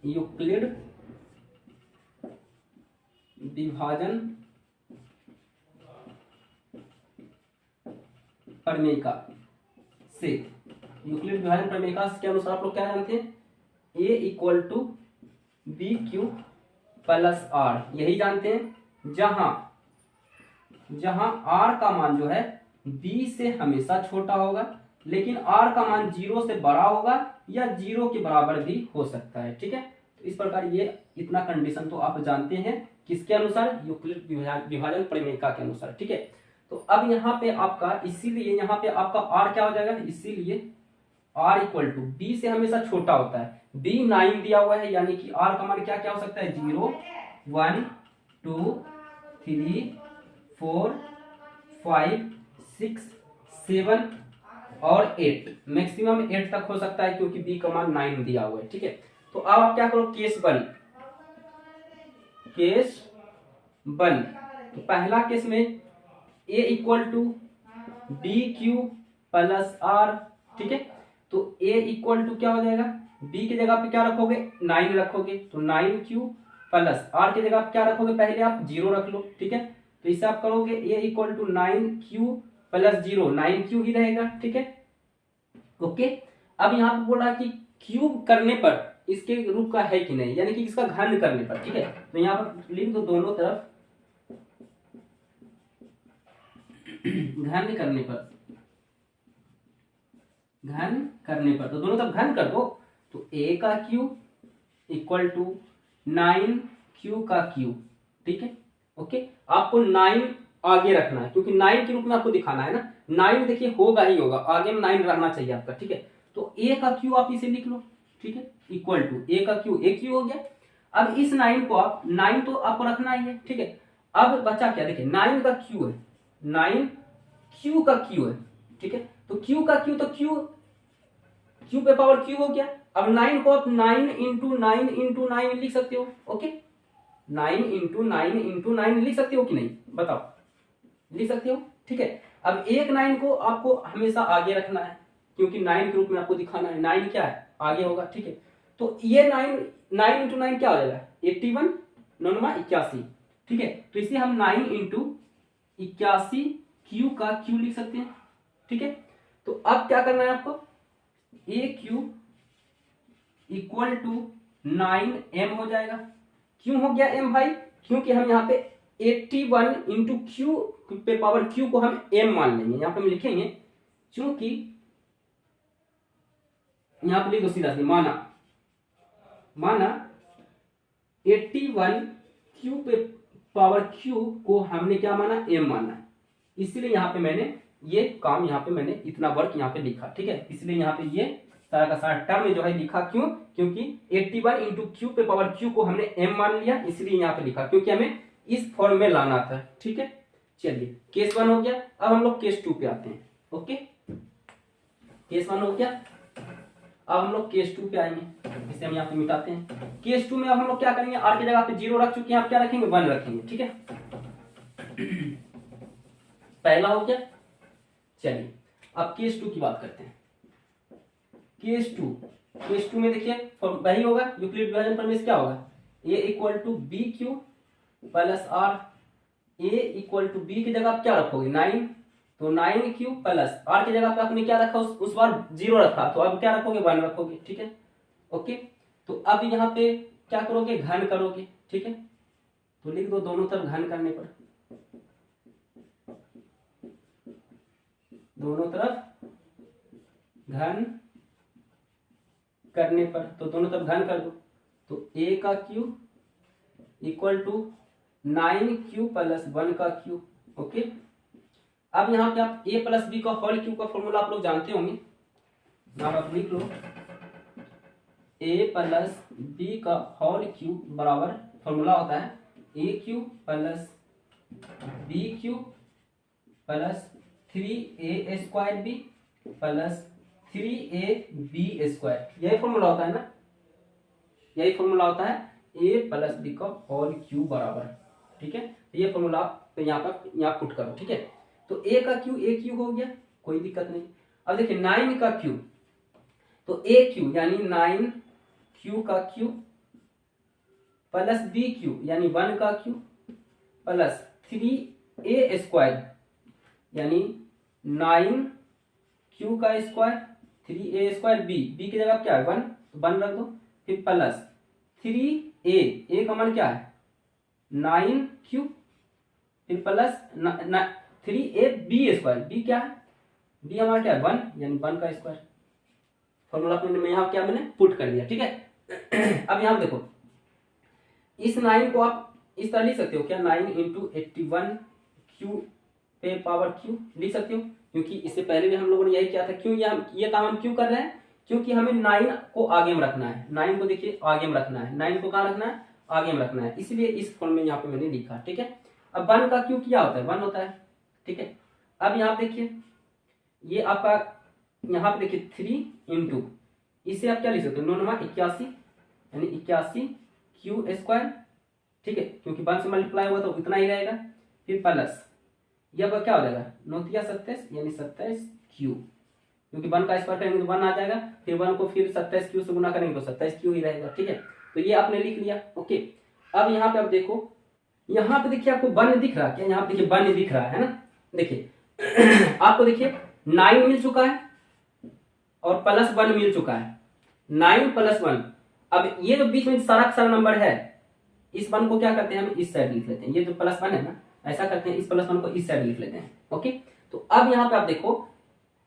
यूक्लिड विभाजन प्रमेय से, यूक्लिड विभाजन प्रमेय के अनुसार आप लोग क्या जानते हैं, a = b³ + r, यही जानते हैं, जहां r का मान जो है b से हमेशा छोटा होगा, लेकिन r का मान 0 से बड़ा होगा या 0 के बराबर भी हो सकता है। ठीक है, तो इस प्रकार ये इतना कंडीशन तो आप जानते हैं, किसके अनुसार, यूक्लिड विभाजन प्रमेय के अनुसार। ठीक है, तो अब यहाँ पे आपका, इसीलिए यहाँ पे आपका r क्या हो जाएगा, इसीलिए r = b से हमेशा छोटा होता है, b 9 दिया हुआ है, यानी कि r का मान क्या क्या हो सकता है, 0 1 2 3 4 5 6 7 और 8, मैक्सिमम 8 तक हो सकता है, क्योंकि b का मान 9 दिया हुआ है। ठीक है, तो अब आप क्या करो, केस वन, तो पहला केस में a = b³ + r। ठीक है, तो a = क्या हो जाएगा, b की जगह पे क्या रखोगे, 9 रखोगे, तो 9³ + r की जगह पे क्या रखोगे, पहले आप 0 रख लो। ठीक है, तो इससे आप करोगे a = 9³ + 0, 9³ ही रहेगा। ठीक है, ओके, अब यहाँ पे बोल रहा है कि क्यूब करने पर इसके रूप का है कि नहीं, यानी कि इसका घन करने पर। ठीक है, तो यहाँ पर लिख दो दोनों तरफ घन करने पर, तो दोनों तरफ घन कर दो, तो a का क्यूब = 9q का क्यूब। ठीक है, ओके, आपको 9 आगे रखना है, क्योंकि 9 के रूप में आपको दिखाना है ना, 9 देखिए होगा ही होगा, आगे में 9 रहना चाहिए आपका। ठीक है, तो a का क्यू आप इसे लिख लो। ठीक है, = a का क्यू, a क्यू हो गया। अब इस 9 को आप, 9 तो आपको रखना ही है। ठीक है, अब बचा क्या, देखिए 9 का क्यू है, 9 q का क्यू है। ठीक है, तो q का क्यू, तो q पे पावर q हो गया। अब 9 को आप 9 × 9 × 9 लिख सकते हो। ओके, 9 × 9 × 9 लिख सकते हो कि नहीं, बताओ, लिख सकते हो। ठीक है, अब एक 9 को आपको हमेशा आगे रखना है, क्योंकि 9 के रूप में आपको दिखाना है, 9 क्या है, आगे होगा। ठीक है, तो ये 9 × 9 क्या हो जाएगा, 81, 9 81। ठीक है, तो इसे हम 9 × 81 q का q लिख सकते हैं। ठीक है, तो अब क्या करना है आपको, ए क्यू इक्वल टू 9m हो जाएगा। क्यों हो गया m भाई, क्योंकि हम यहाँ पे 81 इंटू क्यू पे पावर क्यू को हम m मान लेंगे, यहाँ पे हम लिखेंगे, क्योंकि यहाँ पे लिख दो सीधा, माना 81 क्यू पे पावर क्यू को हमने क्या माना, m माना है, इसलिए यहाँ पे मैंने ये काम, यहाँ पे मैंने इतना वर्क यहाँ पे लिखा, ठीक है। इसलिए यहाँ पे ये सारा का सारा टर्म जो है लिखा, क्यों, क्योंकि 81 इंटू क्यू पे पावर क्यू को हमने m मान लिया, इसलिए यहाँ पे लिखा, क्योंकि हमें इस फॉर्म में लाना था, ठीक है। चलिए केस 1 हो गया, अब हम लोग केस 2 पे आते हैं। ओके, केस 1 हो गया, अब हम लोग केस 2 पे आएंगे, इसे हम यहाँ पे मिटाते हैं। केस 2 में अब हम लोग क्या करेंगे, आर की जगह पे 0 रख चुके हैं, आप क्या रखेंगे, 1 रखेंगे, ठीक है। पहला हो गया। चलिए अब केस 2 की बात करते हैं। केस 2 में देखिए वही होगा, यूक्लिड विभाजन प्रमेय क्या होगा, a equal to B Q plus R. a equal to B की जगह आप क्या रखोगे, 9, तो 9q प्लस आर की जगह पे आपने क्या रखा, उस बार 0 रखा, तो अब क्या रखोगे, 1 रखोगे, ठीक है। ओके, तो अब यहाँ पे क्या करोगे, घन करोगे, ठीक है। तो लिख दो दोनों तरफ घन करने पर, दोनों तरफ घन करने पर, तो दोनों तरफ घन कर दो, तो a का Q equal to 9q plus 1 का क्यू। ओके, अब यहाँ पे आप a प्लस बी का होल क्यू का फॉर्मूला आप लोग जानते होंगे, यहाँ आप लिख लो, a प्लस बी का होल क्यू बराबर फॉर्मूला होता है a cube plus B Q plus 3a square B plus 3ab square, यही फॉर्मूला होता है ना, यही फॉर्मूला होता है a प्लस बी का होल क्यू बराबर, ठीक है। तो ये फॉर्मूला तो यहाँ पुट करो, ठीक है। तो a का क्यू a क्यू हो गया, कोई दिक्कत नहीं। अब देखिए 9 का क्यू, तो a क्यू यानी 9q का क्यू प्लस b क्यू यानी 1 का क्यू प्लस 3a स्क्वायर यानी 9q का स्क्वायर 3a स्क्वायर b की जगह क्या है, 1, तो 1 रख दो, फिर प्लस 3a का मान क्या है, 9q, फिर प्लस 3ab स्क्वायर, b क्या है, b हमारा क्या है, 1 यानी 1 का स्क्वायर। फॉर्मूला में यहाँ क्या मैंने पुट कर दिया, ठीक है। अब यहाँ देखो, इस 9 को आप इस तरह लिख सकते हो क्या, 9 इंटू 81 क्यू पे पावर क्यू लिख सकते हो, क्योंकि इससे पहले भी हम लोगों ने यही किया था। क्यों ये काम हम क्यों कर रहे हैं, क्योंकि हमें 9 को आगे में रखना है, 9 को देखिए आगे में रखना है, 9 को कहाँ रखना है, आगे में रखना है, इसलिए इस फॉर्म में यहाँ पे मैंने लिखा, ठीक है। अब 1 का क्यू क्या होता है, 1 होता है, ठीक है। अब यहाँ देखिए ये आपका यहाँ पे देखिए 3 इंटू, इसे आप क्या लिख सकते हो, 9 9 81 यानी 81 क्यू स्क्वायर, ठीक है, क्योंकि 1 से मल्टीप्लाई हुआ तो इतना ही रहेगा, फिर प्लस ये आपका क्या हो जाएगा, 9 तिया 27 यानी 27 क्यू, क्योंकि 1 का स्क्वायर करेंगे तो 1 आ जाएगा, फिर 1 को फिर 27 क्यू से गुना करेंगे तो 27 क्यू ही रहेगा, ठीक है। तो ये आपने लिख लिया। ओके, अब यहाँ पे आप देखो, यहाँ पे देखिए आपको 1 दिख रहा है क्या, यहाँ पे देखिए 1 दिख रहा है ना, देखिए आपको देखिए 9 मिल चुका है और प्लस 1 मिल चुका है, 9 प्लस 1। अब ये जो बीच में सारा सारा नंबर है, इस 1 को क्या करते हैं, हम इस साइड लिख लेते हैं, ये जो प्लस 1 है ना, ऐसा करते हैं, इस प्लस 1 को इस साइड लिख लेते हैं। ओके, तो अब यहाँ पे आप देखो,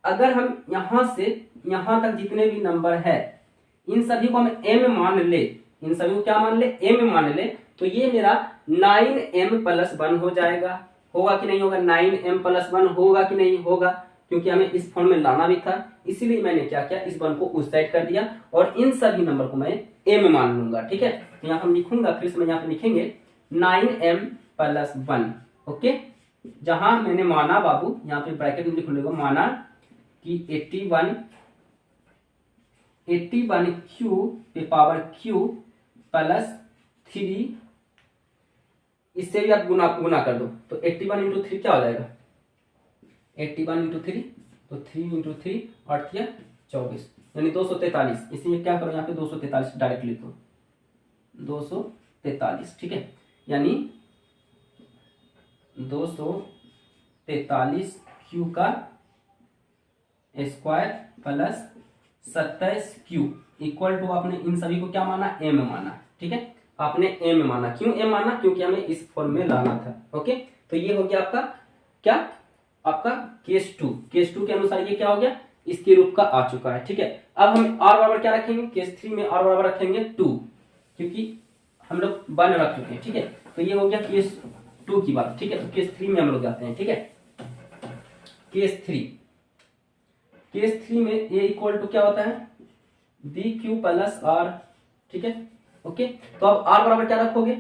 अगर हम यहाँ से यहाँ तक जितने भी नंबर है इन सभी को हम m मान ले, इन सभी को क्या मान ले, m मान ले, तो ये मेरा 9m प्लस 1 हो जाएगा, होगा कि नहीं होगा, 9m प्लस 1 होगा कि नहीं होगा, क्योंकि हमें इस फॉर्म में लाना भी था, इसीलिए मैंने क्या किया, इस 1 को उस साइड कर दिया और इन सभी नंबर को मैं m मान लूंगा, ठीक है। तो यहाँ हम लिखूंगा, फिर से मैं यहाँ पे लिखेंगे 9m प्लस 1। ओके, जहां मैंने माना बाबू, यहाँ पे ब्रैकेट में लिख लूंगा, माना कि 81 क्यू पे पावर क्यू प्लस 3, इससे भी आप गुना कर दो, तो 81 इंटू 3 क्या हो जाएगा, 81 इंटू 3, तो 3 इंटू 3 8 या 24 यानी 243, इसलिए क्या करो यहाँ पे 243 डायरेक्ट लिख दो, 243, ठीक है, यानी 243 क्यू का square plus 27q equal to, आपने इन सभी को क्या माना, m माना, ठीक है। आपने m माना, क्यों m माना, क्योंकि हमें इस फॉर्म में लाना था। ओके, तो ये हो गया आपका क्या, आपका केस टू के अनुसार ये क्या हो गया, इसके रूप का आ चुका है, ठीक है। अब हम r बराबर क्या रखेंगे, केस 3 में r बराबर रखेंगे 2, क्योंकि हम लोग 1 रख चुके हैं, ठीक है। तो ये हो गया केस 2 की बात, ठीक है। तो केस 3 में हम लोग जाते हैं, ठीक है। केस 3 में a इक्वल टू क्या होता है, बी क्यू प्लस आर, ठीक है। ओके, तो अब r बराबर क्या रखोगे,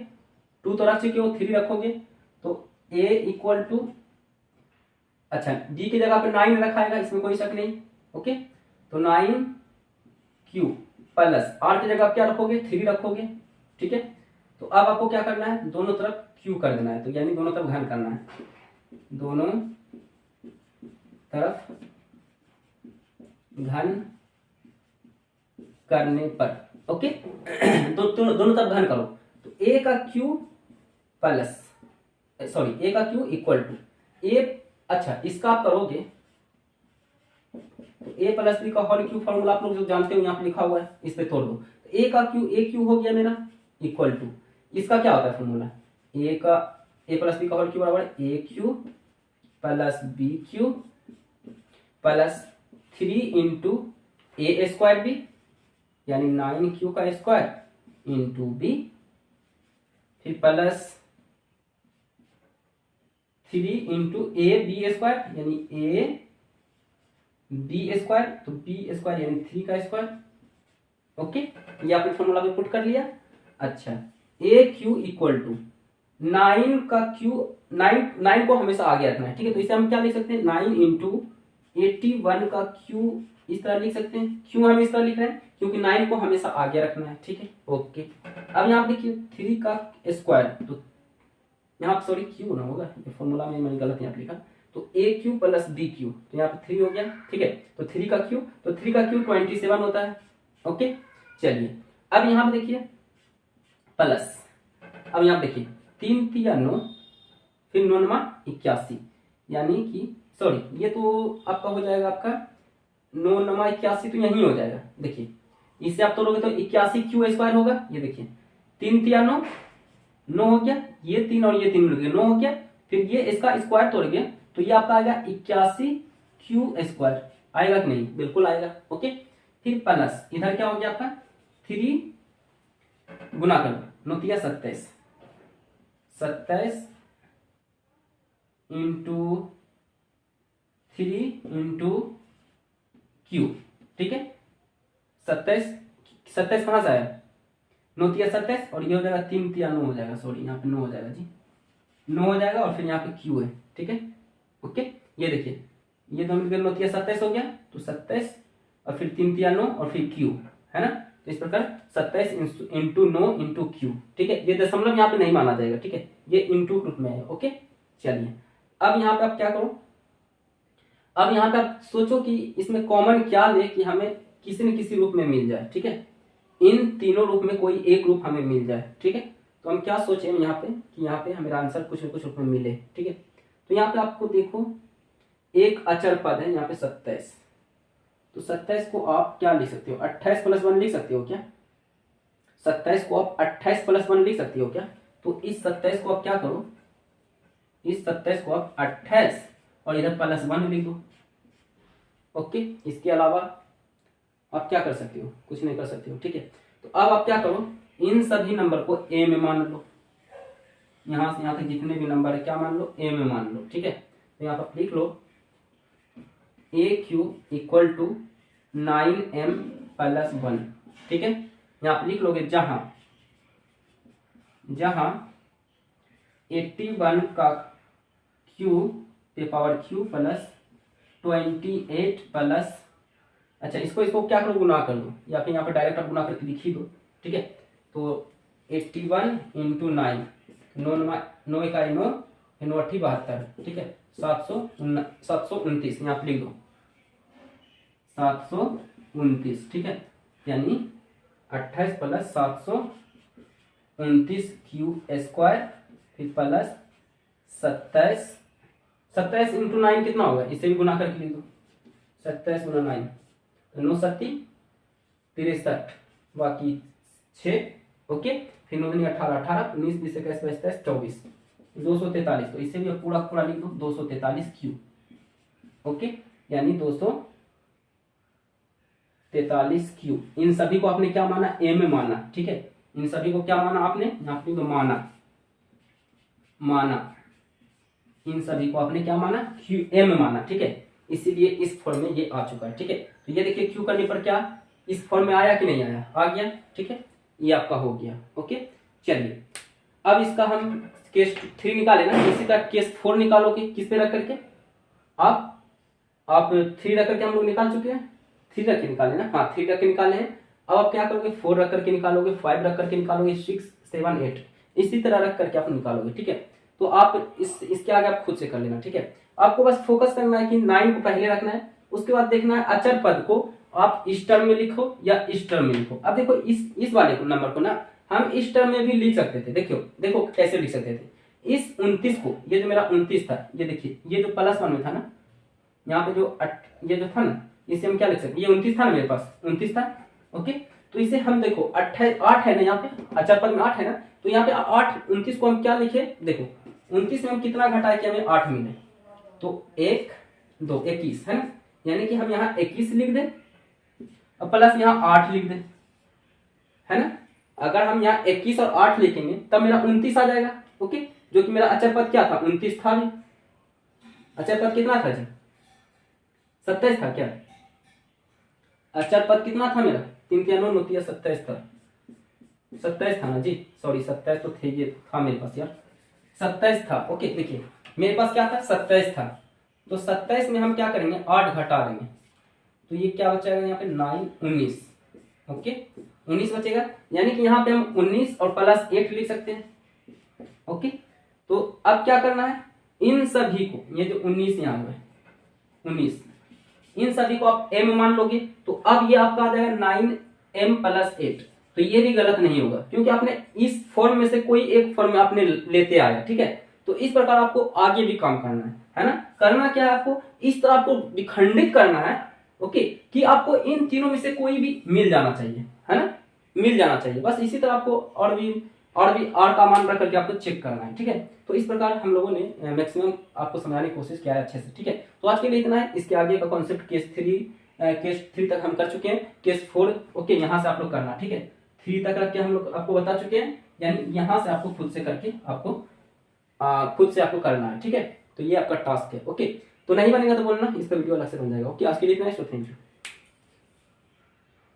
2 तो रख चुके हो, 3 रखोगे, तो a इक्वल टू, अच्छा d की जगह पे 9 रखाएगा, इसमें कोई शक नहीं। ओके, तो 9q प्लस r की जगह क्या रखोगे, 3 रखोगे, ठीक है। तो अब आपको क्या करना है, दोनों तरफ q कर देना है, तो यानी दोनों तरफ घन करना है, दोनों तरफ घन करने पर, ओके। दोनों तरफ घन करो, तो a का q प्लस, सॉरी a का q इक्वल टू a, अच्छा इसका आप करोगे तो a प्लस बी का होल क्यू फॉर्मूला आप लोग जो जानते हो, यहाँ पे लिखा हुआ है, इस पे तोड़ दो, तो a का q a क्यू हो गया मेरा, इक्वल टू, इसका क्या होता है फॉर्मूला, a प्लस बी का होल क्यू बराबर a cube plus B Q plus 3 into A square B, यानी 9q का स्क्वायर इंटू बी, फिर plus 3 into A B square, यानी ए बी स्क्वायर, तो बी स्क्वायर यानी 3 का स्क्वायर। ओके, ये आपने फॉर्मूला में पुट कर लिया। अच्छा, ए क्यू इक्वल टू 9 का क्यू, 9 को हमेशा आगे रखना है, ठीक है। तो इसे हम क्या लिख सकते हैं, 9 इंटू 81 का क्यू, इस तरह लिख सकते हैं। क्यों हम इस तरह लिख रहे हैं, क्योंकि 9 को हमेशा आगे रखना है, ठीक है। ओके, अब यहाँ देखिए 3 का स्क्वायर, तो यहाँ पे सॉरी क्यू ना होगा, फॉर्मूला में मैंने गलत यहाँ पे लिखा, तो ए क्यू प्लस बी क्यू, तो यहाँ पे 3 हो गया, ठीक है। तो 3 का क्यू, तो 3 का क्यू 27 होता है। ओके, चलिए अब यहाँ पे देखिए प्लस, अब यहाँ पे देखिए 3 3 9, फिर 9 9 81, यानी कि सॉरी ये तो आपका हो जाएगा, आपका 9 9 81 तो यही हो जाएगा। देखिए इससे आप तोड़ोगे तो 81 क्यू स्क्वायर होगा, ये देखिए 3 3 9, 9 हो गया, ये 3 और ये 3 मिल गया, 9 हो गया, फिर ये इसका स्क्वायर तोड़ेंगे तो ये आपका आएगा 81 क्यू स्क्वायर, आएगा कि नहीं, बिल्कुल आएगा। ओके, फिर प्लस इधर क्या हो गया आपका 3 गुना कर लो, 9 27, 27 इंटू 3 इंटू क्यू, ठीक है। 27 कहां से आया, 9 27, और ये हो जाएगा 3 3 9 हो जाएगा, सॉरी यहाँ पे 9 हो जाएगा जी, 9 हो जाएगा, और फिर यहाँ पे क्यू है, ठीक है। ओके, ये देखिए ये दोनों मिलकर 9 27 हो गया, तो 27 और फिर 3 3 9 और फिर क्यू, है ना। तो इस प्रकार 27 इंटू 9 इंटू क्यू, ठीक है। ये दशमलव यहाँ पे नहीं माना जाएगा, ठीक है, ये इंटू रूप में है। ओके, चलिए अब यहाँ पे आप क्या करो, अब यहाँ पे आप सोचो कि इसमें कॉमन क्या ले कि हमें किसी न किसी रूप में मिल जाए, ठीक है। इन तीनों रूप में कोई एक रूप हमें मिल जाए, ठीक है। तो हम क्या सोचें यहाँ पे कि यहाँ पे हमें आंसर कुछ न कुछ रूप में मिले, ठीक है। तो यहाँ पे आपको देखो एक अचर पद है यहाँ पे 27, तो 27 को आप क्या लिख सकते हो, 28 प्लस 1 लिख सकते हो क्या, 27 को आप 28 प्लस 1 लिख सकते हो क्या। तो इस 27 को आप क्या करो, इस 27 को आप 28 और इधर प्लस 1 लिख दो। ओके, इसके अलावा आप क्या कर सकते हो, कुछ नहीं कर सकते हो, ठीक है। तो अब आप क्या करो, इन सभी नंबर को ए में मान लो, यहां से यहां तक जितने भी नंबर है क्या मान लो, ए में मान लो, ठीक है। तो यहाँ पर लिख लो a q equal to 9m plus 1, ठीक है। यहाँ पर लिख लोगे जहां 81 का क्यू पे पावर क्यू प्लस 28 प्लस, अच्छा इसको क्या करो, गुना कर लो, या फिर यहाँ पे डायरेक्ट आप गुना करके लिख ही दो, ठीक है। तो 81 इंटू 9, 9 इकाई 9, 9 8 72, ठीक है, 729, यहाँ पे लिख दो 729, ठीक है। यानी 28 प्लस 729 क्यू स्क्वायर, फिर प्लस 27 इंटू 9 कितना होगा, इसे भी गुना करके लिख दो, 27 गुना 9 तो 9 सत्ती 63 बाकी 6 ओके। फिर 9 18 18 19 20 21 22 23 24 243। तो इसे भी पूरा पूरा लिख दो 243 क्यू ओके, यानी 243 क्यू। इन सभी को आपने क्या माना, एम माना, ठीक है। इन सभी को क्या माना आपने, यहाँ पे तो माना इन सभी को आपने क्या माना, क्यू एम माना, ठीक है। इसीलिए इस फॉर्म में ये आ चुका है, ठीक है। तो ये देखिए क्यू करने पर क्या इस फॉर्म में आया कि नहीं आया, आ गया, ठीक है। ये आपका हो गया ओके। चलिए अब इसका हम केस 3 निकाले ना, इसी का केस 4 निकालोगे किस पे रख करके, आप 3 रख करके हम लोग निकाल चुके हैं, 3 रख के निकाले ना, हाँ 3 रख के निकाले हैं। अब आप क्या करोगे, 4 रख करके निकालोगे, 5 रख करके निकालोगे, 6 7 8 इसी तरह रख करके आप निकालोगे, ठीक है। तो आप इसके आगे आप खुद से कर लेना, ठीक है। आपको बस फोकस करना है कि 9 को पहले रखना है, उसके बाद देखना है अचर पद को आप इस टर्म में लिखो या इस टर्म में लिखो। अब देखो इस वाले को नंबर को ना हम इस टर्म में भी लिख सकते थे, देखो कैसे लिख सकते थे। इस 29 को, ये जो मेरा 29 था, ये देखिए ये जो +1 में था ना, यहाँ पे जो ये जो था ना, इसे हम क्या लिख सकते, ये 29 था ना मेरे पास, 29 था ओके। तो इसे हम देखो 8 है ना, यहाँ पे अचर पद में 8 है ना, तो यहाँ पे 8 29 को हम क्या लिखे, देखो 29 में हम कितना घटाए कि हमें 8 मिले, तो 1 2 21 है ना, यानी कि हम यहाँ 21 लिख दें और प्लस यहाँ 8 लिख दें, है ना। अगर हम यहाँ 21 और 8 लिखेंगे तब मेरा 29 आ जाएगा ओके, जो कि मेरा अचर पद क्या था, 29 था भी। अचर पद कितना था जी, 27 था क्या, अचर पद कितना था मेरा, 3 3 9 9 27 था, 27 था ना जी, सॉरी 27 तो थे, ये था मेरे पास यार, 27 था ओके। देखिए मेरे पास क्या था, 27 था, तो 27 में हम क्या करेंगे, 8 घटा देंगे, तो ये क्या बचेगा यहाँ पे 9 19 ओके, 19 बचेगा, यानी कि यहाँ पे हम 19 और +8 लिख सकते हैं ओके। तो अब क्या करना है, इन सभी को, ये जो 19 यहाँ है 19, इन सभी को आप m मान लोगे, तो अब ये आपका आ जाएगा 9m + 8। तो ये भी गलत नहीं होगा, क्योंकि आपने इस फॉर्म में से कोई एक फॉर्म में आपने लेते आया, ठीक है। तो इस प्रकार आपको आगे भी काम करना है ना। करना क्या है, आपको इस तरह आपको विखंडित करना है ओके, कि आपको इन तीनों में से कोई भी मिल जाना चाहिए, है ना, मिल जाना चाहिए। बस इसी तरह आपको और का मान रख करके आपको चेक करना है, ठीक है। तो इस प्रकार हम लोगों ने मैक्सिमम आपको समझाने की कोशिश किया है अच्छे से, ठीक है। तो आज के लिए इतना है, इसके आगे का कॉन्सेप्ट केस 3 तक हम कर चुके हैं, केस 4 ओके यहाँ से आप लोग करना, ठीक है। 3 तक रख के हम लोग आपको बता चुके हैं, यानी यहाँ से आपको खुद से करके आपको खुद से आपको करना है, ठीक है। तो ये आपका टास्क है ओके। तो नहीं बनेगा तो बोलना, इसका वीडियो अलग से बन जाएगा ओके। आज के लिए इतना है, थैंक यू।